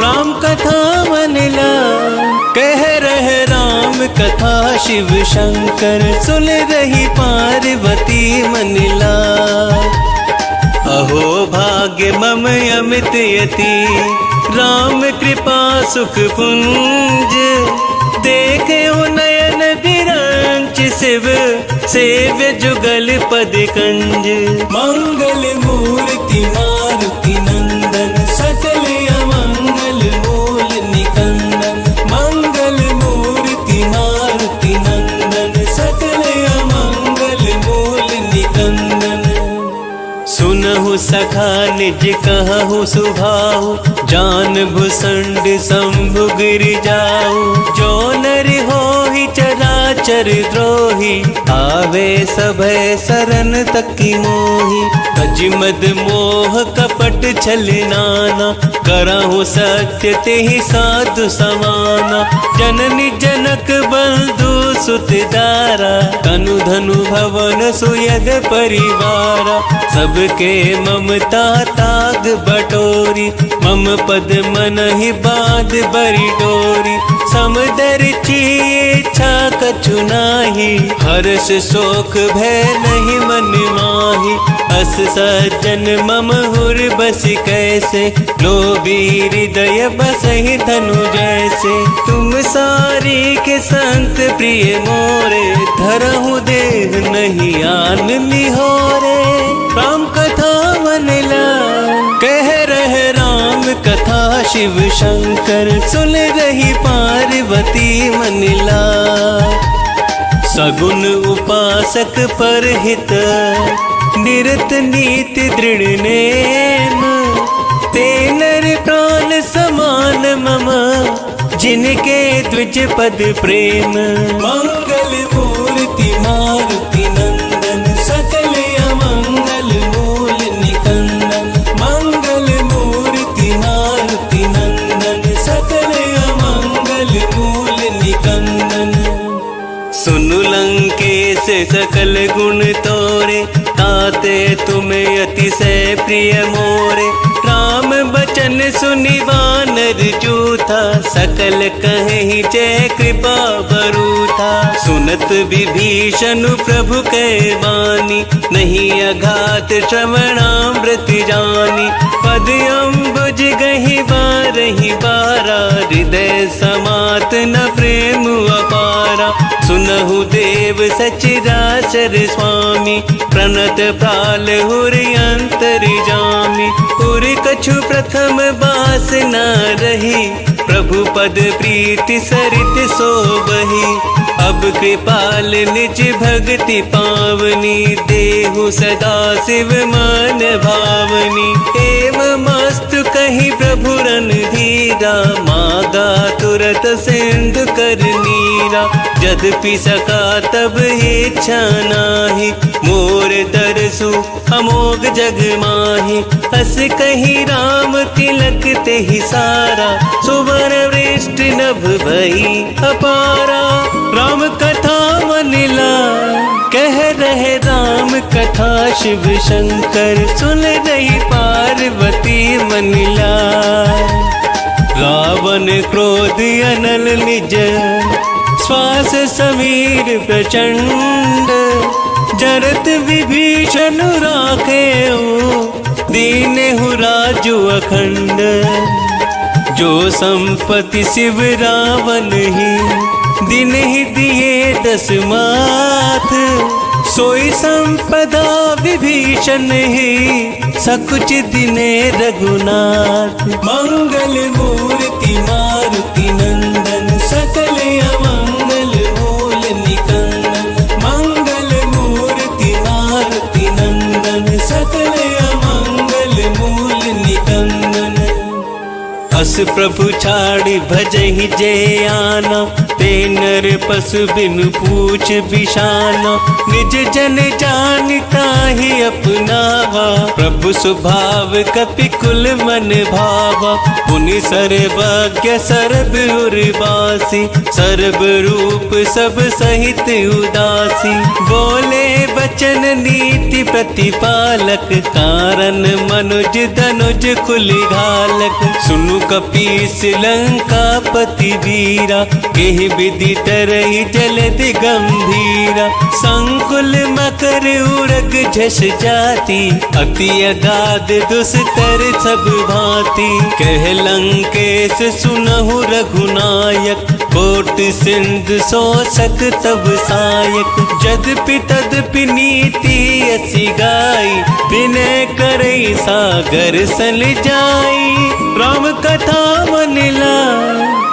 राम कथा मन ला, कह रहे राम कथा शिव शंकर। सुन रही पार्वती मन ला, अहो भाग्य मम अमित यति। राम कृपा सुख पुंज, देखे हो नयन विरंच शिव। सेव्य जुगल पद कंज, मंगल मूर्ति मारुति नंदन। सकल अमंगल मूल निकंदन, मंगल मूर्ति मारुति नंदन। सकल अमंगल मूल निकंदन। सुनहु सखा निज कहु सुभाऊ, जान भुसंड शंभु गिर जाऊ। जो नर होहि चराचर द्रोही, आवे सभय सरन तकी मोही। अजिमद मोह कपट छल नाना, करहु सत्य तेहि साधु समाना। जननी जनक बंधु सुत दारा, तनु धनु भवन सुयग परिवारा। सबके ममता ताग बटोरी, मम पद मन ही बांध बरी डोरी। समदर इच्छा कछु नाही, हर्ष शोक भय नहीं मन माही। अस सज्जन मम हुर बस कैसे, लोभी हृदय बसहि धनु जैसे। तुम सारी के संत प्रिय मोरे, धरहु देह नहीं आन निहोरे। राम कथा मनला कह रहे राम कथा, शिव शंकर सुन रही पार्वती मनला। सगुन उपासक पर हित, निरत नीति दृढ़ नेम। ते नर प्राण समान मम, जिनके द्विज पद प्रेम। मंगल मूर्ति मारुति नंदन, सकल अमंगल मूल निकंदन। मंगल मूर्ति मारुति नंदन, सकल अमंगल मूल निकंदन। सुनु लंकेश सकल गुण तोरे, ताते तुम्हें अतिशय प्रिय मोरे। राम बचन सुनि वानर जूथा, सकल कहि जय कृपा बरूथा। सुनत विभीषण प्रभु कै वाणी, नहीं अघात श्रवणामृत जानी। पद अम्बुज गहि बारहि बारा, हृदय समात न प्रेम अपारा। सुनहु देव सचराचर स्वामी, प्रणत प्राल हुर अंतर जामी। हुर कछु प्रथम बास न रही, प्रभु पद प्रीति सरित सोबही। अब कृपाल निज भक्ति पावनी, देहु सदा शिव मन भावनी। एवं मस्तु कही प्रभु रन धीरा, मागा तुरत सिंधु कर नीरा। यद्यपि सका तब इच्छा नाही, मोर दरसु अमोघ जग माही। हस कही राम तिलक तेहि सारा, सुवर्ण वृष्टि नभ भई अपारा। राम कथा मनिला कह रहे राम कथा, शिव शंकर सुन रही पार्वती मनिला। रावण क्रोध अनल निज, श्वास समीर प्रचंड। जरत विभीषण राखे, दीनहु राजु अखंड। जो संपत्ति शिव रावण ही, दिन ही दिए 10 माथ। सोई संपदा विभीषण ही, सकुच दिने रघुनाथ। मंगल मूर्ति मारुति नंदन, सकल अमंगल मूल निकंदन। मंगल मूर्ति मारुति नंदन, सकल अमंगल मूल निकंदन। अस प्रभु छाड़ी भजहि जे आना, ते नर पशु बिनु पूछ बिशाना। निज जन जानता ही अपनावा, प्रभु स्वभाव कपि कुल मन भावा। पुनि सर्वज्ञ सर्व उर्वासी, सर्व रूप सब सहित उदासी। बोले वचन नीति प्रतिपालक, कारण मनुज धनुज कुल घालक। सुनु कपीस लंका पति वीरा, केहि विधि तरहि जलधि गंभीरा। संकुल मकर उरग झस जाति, अति अगाध दुस्तर सब भांति। कह लंकेश सुनहु रघुनायक, कोट सिंधु शोषक तब सायक। यद्यपि तद्यपि नीति असी गाई, विनय करई सागर सल जाई। राम कथा मनिला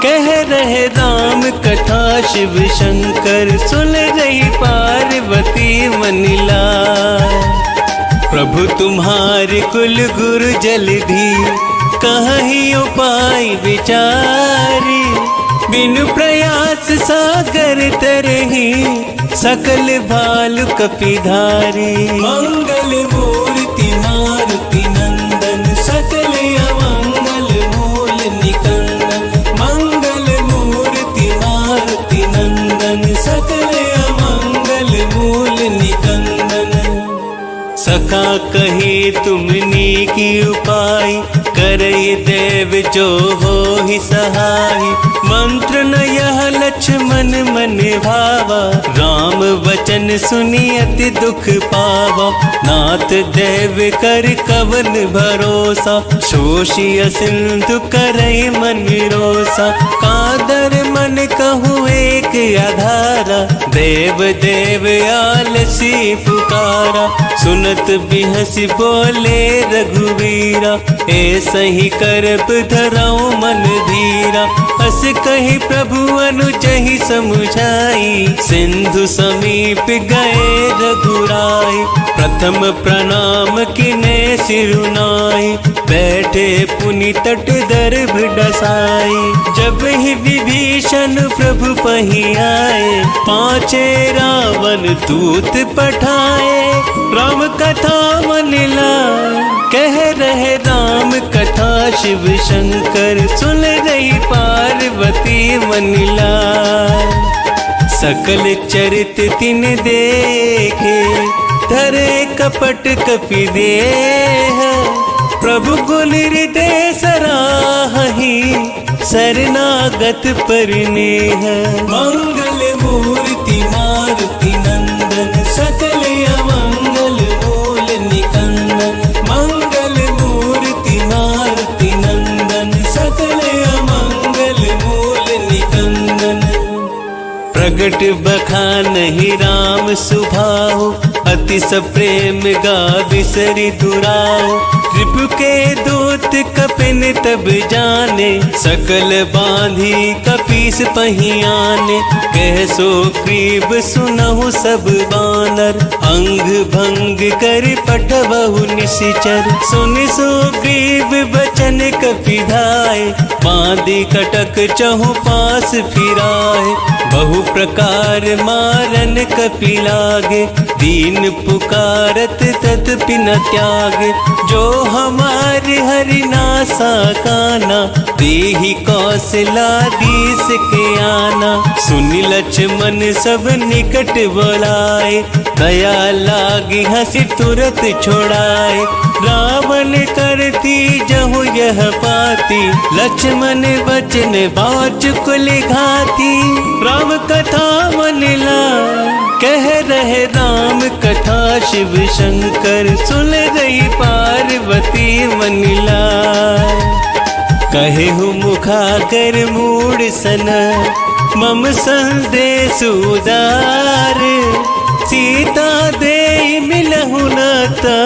कह रहे राम कथा, शिव शंकर सुन रही पार्वती मनिला। प्रभु तुम्हारे कुल गुरु जलधि कहीं उपाय विचारी, बिनु प्रयास सागर तरही सकल भालु कपिधारी। मंगल मूर्ति मारुति नंदन सकल अमंगल मूल निकंदन, मंगल मूर्ति मारुति नंदन सकल अमंगल मूल निकंदन। सखा कहे तुमने की उपाय, करई देव जो हो ही सहाय। मंत्र न यह लक्ष्मण मन भावा, राम वचन सुनी अति दुख पावा। नाथ देव कर कवन भरोसा, शोषिय सिंधु करई मन रोसा। कादर मन कहूँ एक आधारा, देव देव आलसी पुकारा। सुनत बिहसी बोले रघुवीरा, ऐसा ही करब धराऊं मन धीरा। अस कही प्रभु अनुजहि समुझाई, सिंधु समीप गए रघुराई। प्रथम प्रणाम किने सिरुनाई, बैठे पुनि तट दर्भ डसाई। जब ही विभीषण प्रभु पही आए, पांचे रावण दूत पठाए। राम कथा मन लाए, कह रहे राम कथा शिव शंकर। सुन रही पार्वती मन लाए, सकल चरित तिन देखे। धरे कपट कपि देह, प्रभु गुण हृदय सराहि। शरणागत परनेह, मंगल मूर्ति मारुति नंदन सकल अमंगल मूल निकंदन। मंगल मूर्ति मारुति नंदन सकल अमंगल मूल निकंदन। प्रगट बखानहि राम सुभाऊ, अति सप्रेम गा बिसरि दुराऊ। रिपु के दूत कपिन तब जाने, सकल बांधी कपीस पहियाने। कह सो ग्रीव सुनहु सब बानर, अंग भंग कर पठबहु निशिचर। सुनि सो ग्रीव बचन कपिधाय, बांधी कटक चहु पास फिराए। बहु प्रकार मारन कपि लागे, दीन पुकारत तदपि न त्यागे। जो हमारे हरि नासा काना, देहि कौशलाधीश के आना। सुनि लक्ष्मण सब निकट बोलाए, दया लागी हंसी तुरत छोड़ाए। रावण करती जहु यह पाती, लक्ष्मण वचन बाच कुल घाती। राम कथा मन लाए, कह रहे राम कथा शिव शंकर। सुन रही पार्वती मन लाए, कहे हूँ मुखागर मूड सन। मम संदेश उदार, सीता दे मिलहु नाता।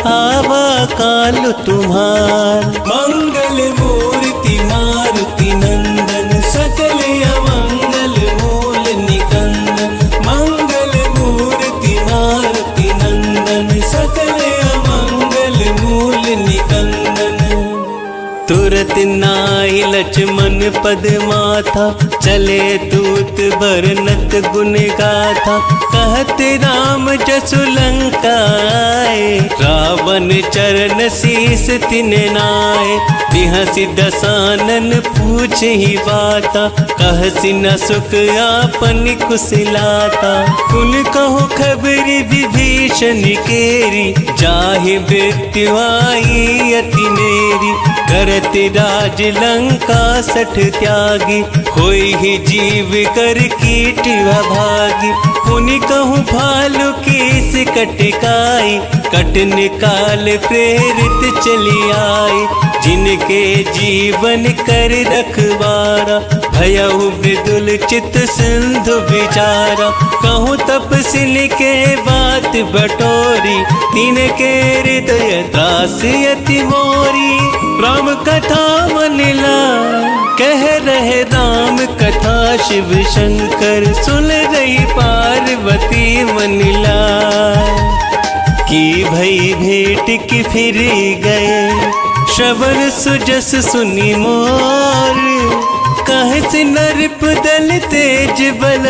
आवा काल तुम्हार, मंगल मूर्ति मारुति नंदन सकल अमंगल मूल निकंदन। मंगल मूर्ति मारुति नंदन सकल अमंगल मूल निकंदन। तुरत नाई लक्ष्मण पद माथा, चले दूत बरनत गुण गाथा। कहत राम जसु लंका आए, रावण चरण शीस तिन नाए। बिहसि दसानन पूछ ही बाता, कहसि न सुख आपन कुशलाता। कुल कहु खबर विभीषण केरी, जाहि मृत्यु आई अति नेरी। करत राज लंका सठ त्यागी, होई ही जीव कर कीट अभागी। पुनि कहूँ भालु केस कटकाई, कटन काल प्रेरित चली आई। जिनके जीवन कर रखवारा, भयउ मृदुल चित सिंधु विचारा। कहूँ तपस्विनी के बात बटोरी, तिनके हृदय त्रास अति मोरी। राम कथा मन लाए, कह रहे राम कथा शिव शंकर। सुन रही पार्वती मन लाए, की भई भेंट की फिर गए। श्रवण सुजस सुनी मोर, कहस नृप दल तेज बल,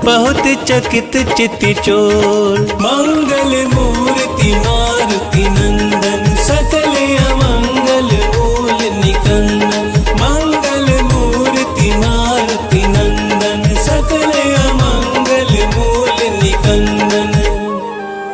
बहुत चकित चित चोर। मंगल मूर्ति मारुति नंदन, सकल अमंगल मूल निकंदन। मंगल मूर्ति मारुति नंदन, सकल अमंगल मूल निकंदन।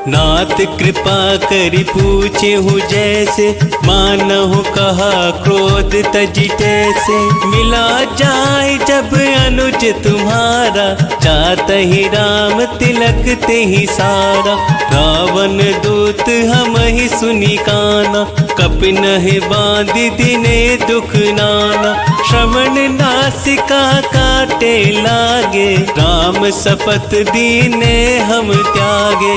नाथ कृपा करि पूछे हूँ जैसे, मानहु कहा क्रोध तजी तैसे। मिला जाए जब अनुज तुम्हारा, जात ही राम तिलक ते ही सारा। रावण दूत हम ही सुनी काना, कपिनहि बांधि दिने दुख नाना। श्रवण नासिका काटे लागे, राम सपत दीने हम त्यागे।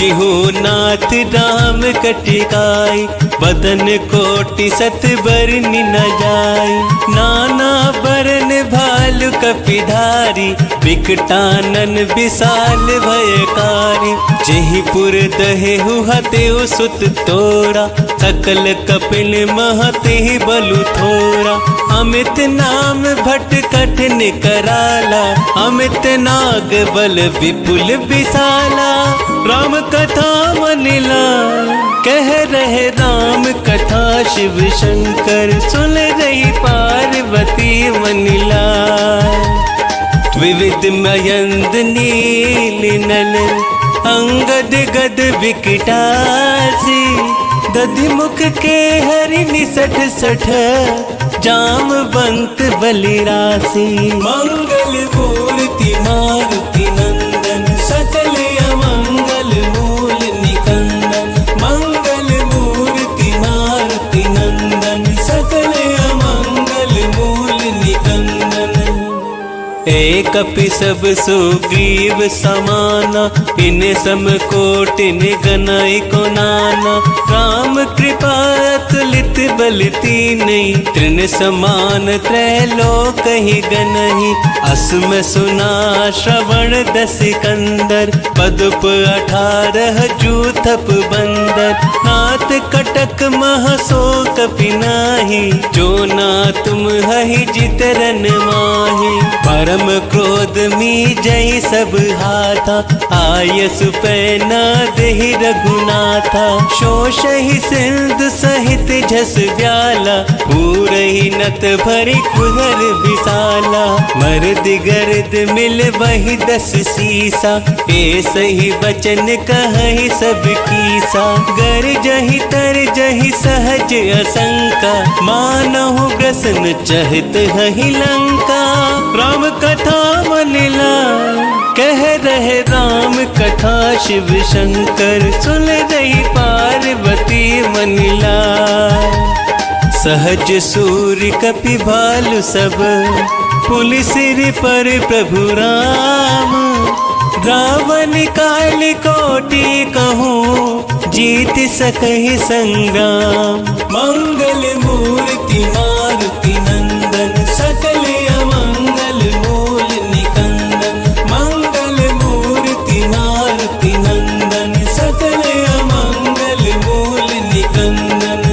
हो नाथ राम कटिकाई, बदन कोटि सत बरनि न जाई। नाना बरन भालु कपिधारी, विकटानन विशाल भयकारी। जेहि पुर दहेहु हतेउ सुत तोरा, सकल कपिल महतेहि बलु थोरा। अमित नाम भट कठिन कराला, अमित नाग बल विपुल विशाला। राम कथा मनिला, कह रहे राम कथा शिव शंकर। सुन रही पार्वती मनिला, विविध मयंद नील नल, अंगद गद विकटासी। दधिमुख के हरि निसठ सठ, जामवंत बलिरासी। मंगल मूर्ति मारुति नंदन, सकल अमंगल मूल निकंदन। मंगल मूर्ति मारुति नंदन, सकल अमंगल मूल निकंदन। एक कपि सब सुग्रीव समाना, इन सम कोटि गनई को नाना। राम कृपा अतुलित बल तीनहि, तृण समान त्रैलोक ही गनहि। असम सुना श्रवण दस कंदर, पदुप 18 जूथप बंदर। नाथ कटक महसो कपिनाहि, जो ना तुम हहि जितरन माहि। परम क्रोध मी जय सब हाथा, आयसु पैना देहि रघुनाथा। शोषहि सिंधु सहित झस व्याला, पूरहि नत भरि कुहर विशाला। मर्द गर्द मिल बहि 10 सीसा, ऐसहि वचन कहहि सब कीसा। गर जहि तर जहि सहज असंका, मानहु ग्रसन चहित हहि लंका। राम कथा मनिला, कह रहे राम कथा शिव शंकर। सुन रही पार्वती मनिला, सहज सूर्य कपि भालु सब, पुलि सिर पर प्रभु राम। रावण काल कोटि कहूँ, जीत सकहि संग्राम। मंगल मूर्ति मारुति नंदन, सकल अमंगल मूल निकंदन। मंगल मूर्ति मारुति नंदन, सकल अमंगल मूल निकंदन।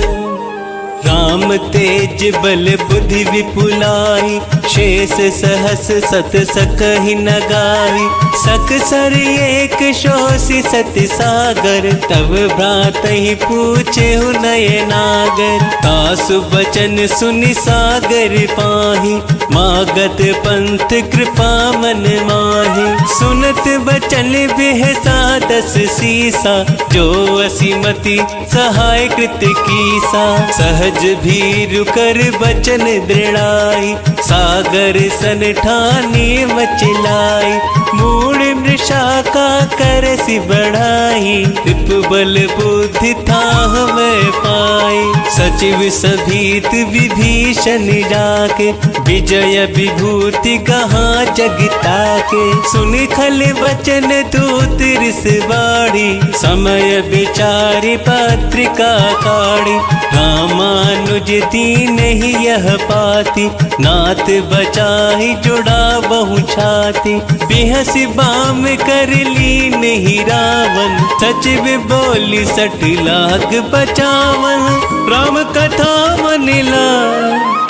राम तेज बल बुद्धि विपुलाई, शेष सहस सत सकहि न गाई। सकसर एक शोषि सति सागर, तब भ्रातहि पूछेहु नय नागर। तासु बचन सुनि सागर पाहि, मागत पंथ कृपा मन माहि। सुनत बचन बिहसा 10 सीसा, जो असीमति सहाय कृत कीसा। सहज भीरु कर बचन दृढ़ाई, सागर सन ठानी मचलाई। मूढ़ मृषा का करसि बढ़ाई, विप बल बुद्धि थाह में पाई। सचिव सभीत विभीषण जाके, विजय विभूति कहाँ जगता के। सुनि खल बचन दूत रिस बाढ़ी, समय विचारि पत्रिका काढ़ी। रामानुज दीन ही यह पाती, नाथ बचाहि जुड़ा बहु छाती। बिहसि बाम कर लीन ही रावण, सचिव बोली 60 लाख 55। राम कथा मनिला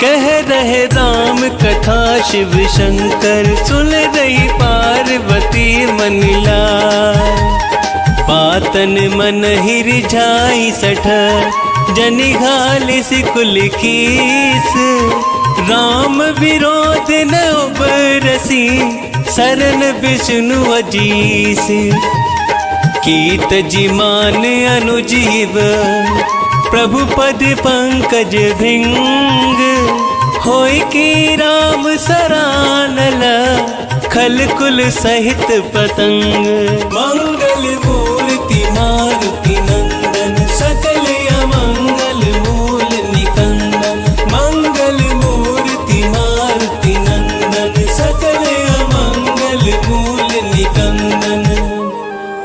कह रहे राम कथा, शिव शंकर सुन रही पार्वती मनिला। पातन मन ही रिझाई 60, जनि घालिस कुल खीस। राम विरोध न उबरसी, शरण विष्णु अजीस। कीत जी मान अनुजीव, प्रभु पद पंकज भृंग। होय की राम सरानल, खल कुल सहित पतंग। मंगल मूर्ति मारुति नंदन, सकल अमंगल मूल निकंदन। मंगल मूर्ति मारुति नंदन, सकल अमंगल मूल निकंदन।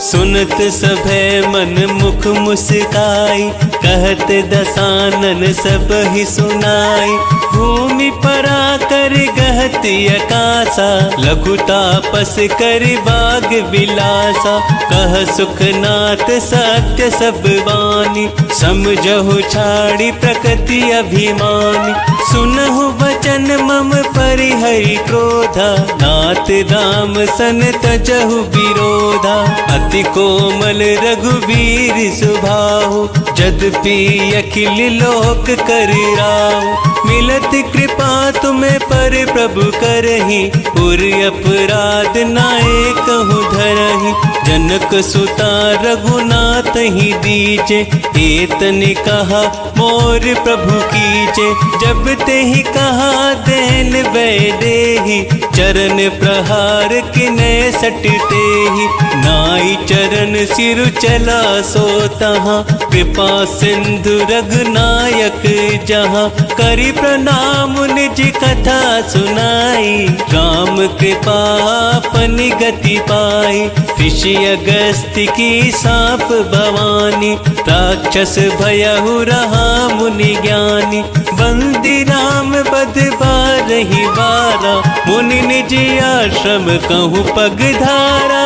सुनत सभे मन मुख मुस्काई, कहत दसानन सब ही सुनाई। भूमि परा कर गहत अकासा, लघु तापस कर बाग विलासा। कह सुखनाथ सत्य सब वाणी, समझहु छाड़ी प्रकृति अभिमानी। सुनहु वचन मम परिहरि क्रोधा, नाथ राम सन तजहु विरोधा। अति कोमल रघुवीर सुभाहु, यद्यपि अखिल लोक करिराउ। मिलत कृपा तुम्हें पर प्रभु करही, पुर अपराध नाए कहूँ धरही। जनक सुता रघुनाथ ही दीजे, एतन कहा मोर प्रभु कीजे। जब ते ही कहा देन वैदेही, चरण प्रहार किने सटते ही। नाई चरण सिर चला सो तहाँ, कृपा सिंधु रघुनायक जहाँ। करी प्रणाम निज कथा सुनाई, राम कृपा अपनी गति पाई। ऋषि अगस्त्य की साप भवानी, राक्षस भयहु रहा मुनि ज्ञानी। बंदी राम बद बारहि बारा, मुनि निज आश्रम कहूँ पगधारा।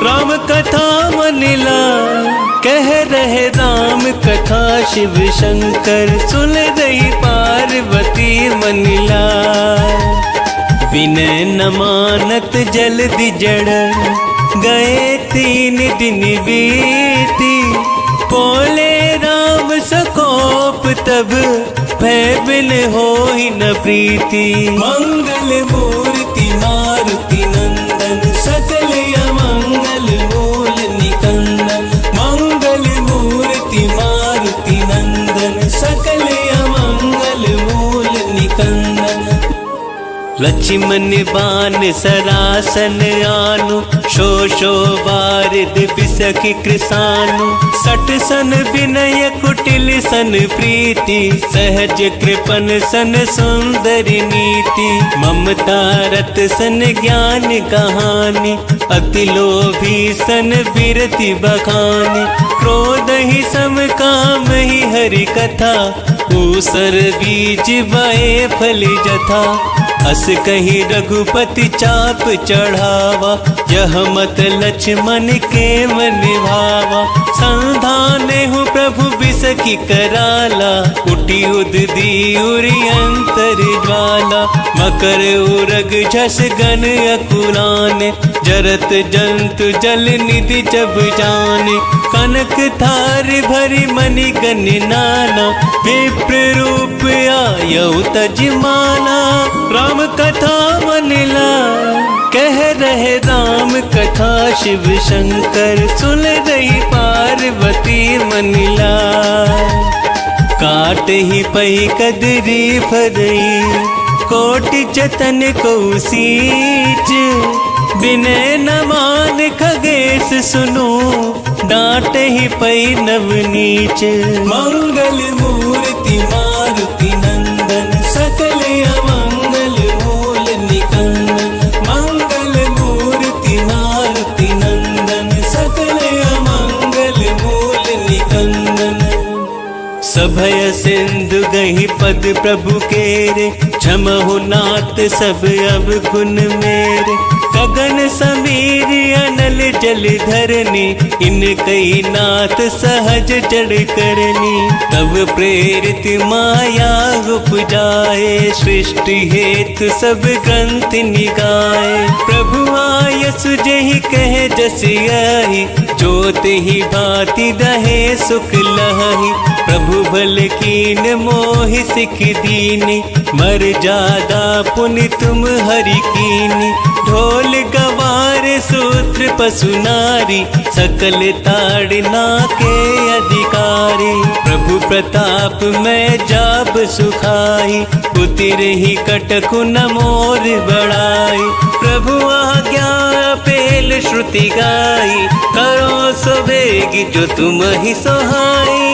राम कथा मनिला कह रहे राम कथा, शिव शंकर सुन रही पार्वती मनिला। विनय न मानत जल्दी जड़, गए 3 दिन बीती। बोले राम सकोप तब, भय बिन होई न प्रीति। मंगल मूर्ति मारुति नंदन, सकल अमंगल मूल निकंदन। मंगल मूर्ति मारुति नंदन, सकल अमंगल मूल निकंदन। लक्ष्मण बान सरासन आनु, शोषो बारिद बिसखि कृसानु। 60 सन विनय कुटिल सन प्रीति, सहज कृपन सन सुंदर नीति। ममता रत सन ज्ञान कहानी, अति लोभी सन बिरति बखानी। क्रोध ही सम काम ही हरि कथा, ऊसर बीज बए फल जथा। अस कही रघुपति चाप चढ़ावा, यह मत लक्ष्मण के मन भावा। संधाने हूँ प्रभु बिसखि कराला, उठी उददी उरि अंतर ज्वाला। मकर उरग झस गन अकुलाने, जरत जंतु जल निधि जब जाने। कनक थार भरी मणि गन नाना, विप्र रूप आयौ तजमाना। राम कथा मनिला कह रहे राम कथा, शिव शंकर सुन रही पार्वती मनिला। काट ही पही कदरी फरई, कोटि जतन को सींच। विनय न मान खगेश सुनो, डांट ही पई नवनीच। मंगल मूर्ति मारुति नंदन, सकल अमंगल मूल निकंदन। मंगल मूर्ति मारुति नंदन, सकल अमंगल मूल निकंदन। सभय सिंधु गही पद प्रभु केरे, क्षमहु नाथ सब अब गुण मेरे। गगन समीर अनल जल धरनी, इन कई नाथ सहज जड़ करनी। तब प्रेरित माया उपजाए, सृष्टि हेतु सब ग्रंथ निगाए। प्रभु आयस जेहि कह जस यही, ज्योत ही भांति रहे सुख लहि। प्रभु भल कीन मोहि सिख दीनी, मर्यादा पुनि तुम हरि कीनी। ढोल गवार सूत्र पशु नारी, सकल ताड़ना के अधिकारी। प्रभु प्रताप मैं जाप सुखाई, उतिर ही कटकु न मोर बढ़ाई। प्रभु आज्ञा पेल श्रुति गाई, करो सो वेगी जो तुम ही सोहाई।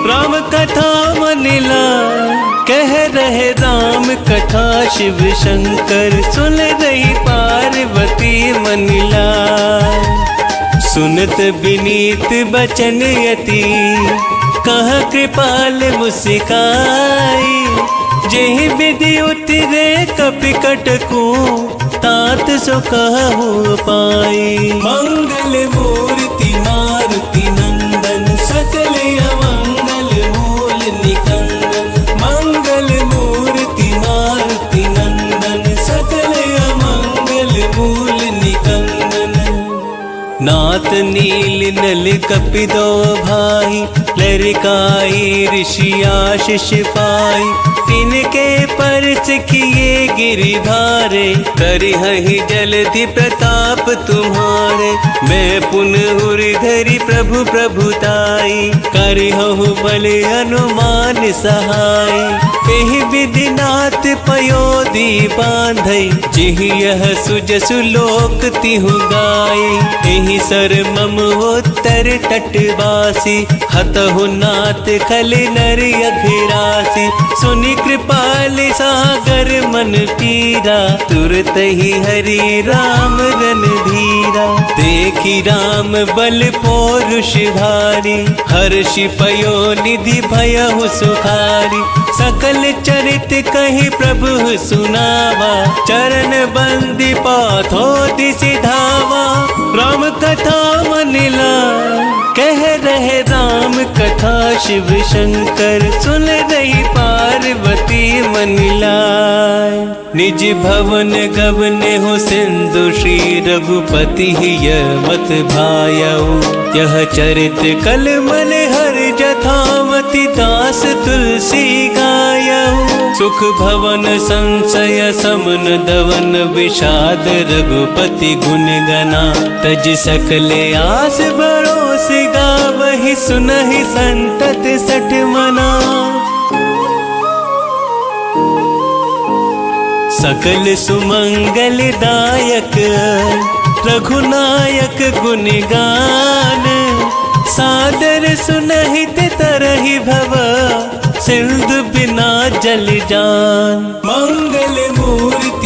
राम कथा मनिला कह रहे राम कथा, शिव शंकर सुन रही पार्वती मनिला। सुनत विनीत बचन यति, कह कृपाल मुस्काई। जेहि विधि उतरे कपि कटकु, तात सो कहु पाई। मंगल मूर्ति मारुति नंदन, सकल अमंगल मूल निकंदन। मंगल मूर्ति मारुति नंदन, सकल अमंगल मूल निकंदन। नाथ नील नल कपिदो भाई, लरिकाई ऋषि आशीष पाई। तिनके परच किए गिरि भारे, करिहहि जलधि प्रताप तुम्हारे। मैं पुन उर्धरि प्रभु प्रभुताई, करिहु बल अनुमान सहाय। एहि विधि नाथ पयोधि बांधई, जिहि यह सुजसु लोक तिहु गाय। एहि सर मम उत्तर तटवासी, हतहु नाथ खल नर अघिरासी। सुनि कृपाल सागर मन पीरा, तुरत ही हरि राम रणधीरा। देखी राम बल पौरुष भारी, हर्षि पयो निधि भयहु सुखारी। सकल चरित कहि प्रभु सुनावा, चरण बंदी पाथो दिसि धावा। राम कथा मनिला कह रहे राम कथा, शिव शंकर सुन रही पार्वती मनिला। निज भवन गवन हो सिंधु, श्री रघुपति यमत भायऊ। यह चरित कल मन हर जथामति, दास तुलसी गायऊ। सुख भवन संशय समन दवन, विषाद रघुपति गुण गना। तज सकले आस भरोस गावहि, सुनहि संतत सठ मना। सकल सुमंगल दायक, रघुनायक गुण गान। सादर सुनहित तरहि भव, सिंधु बिना जल जान। मंगल मूर्ति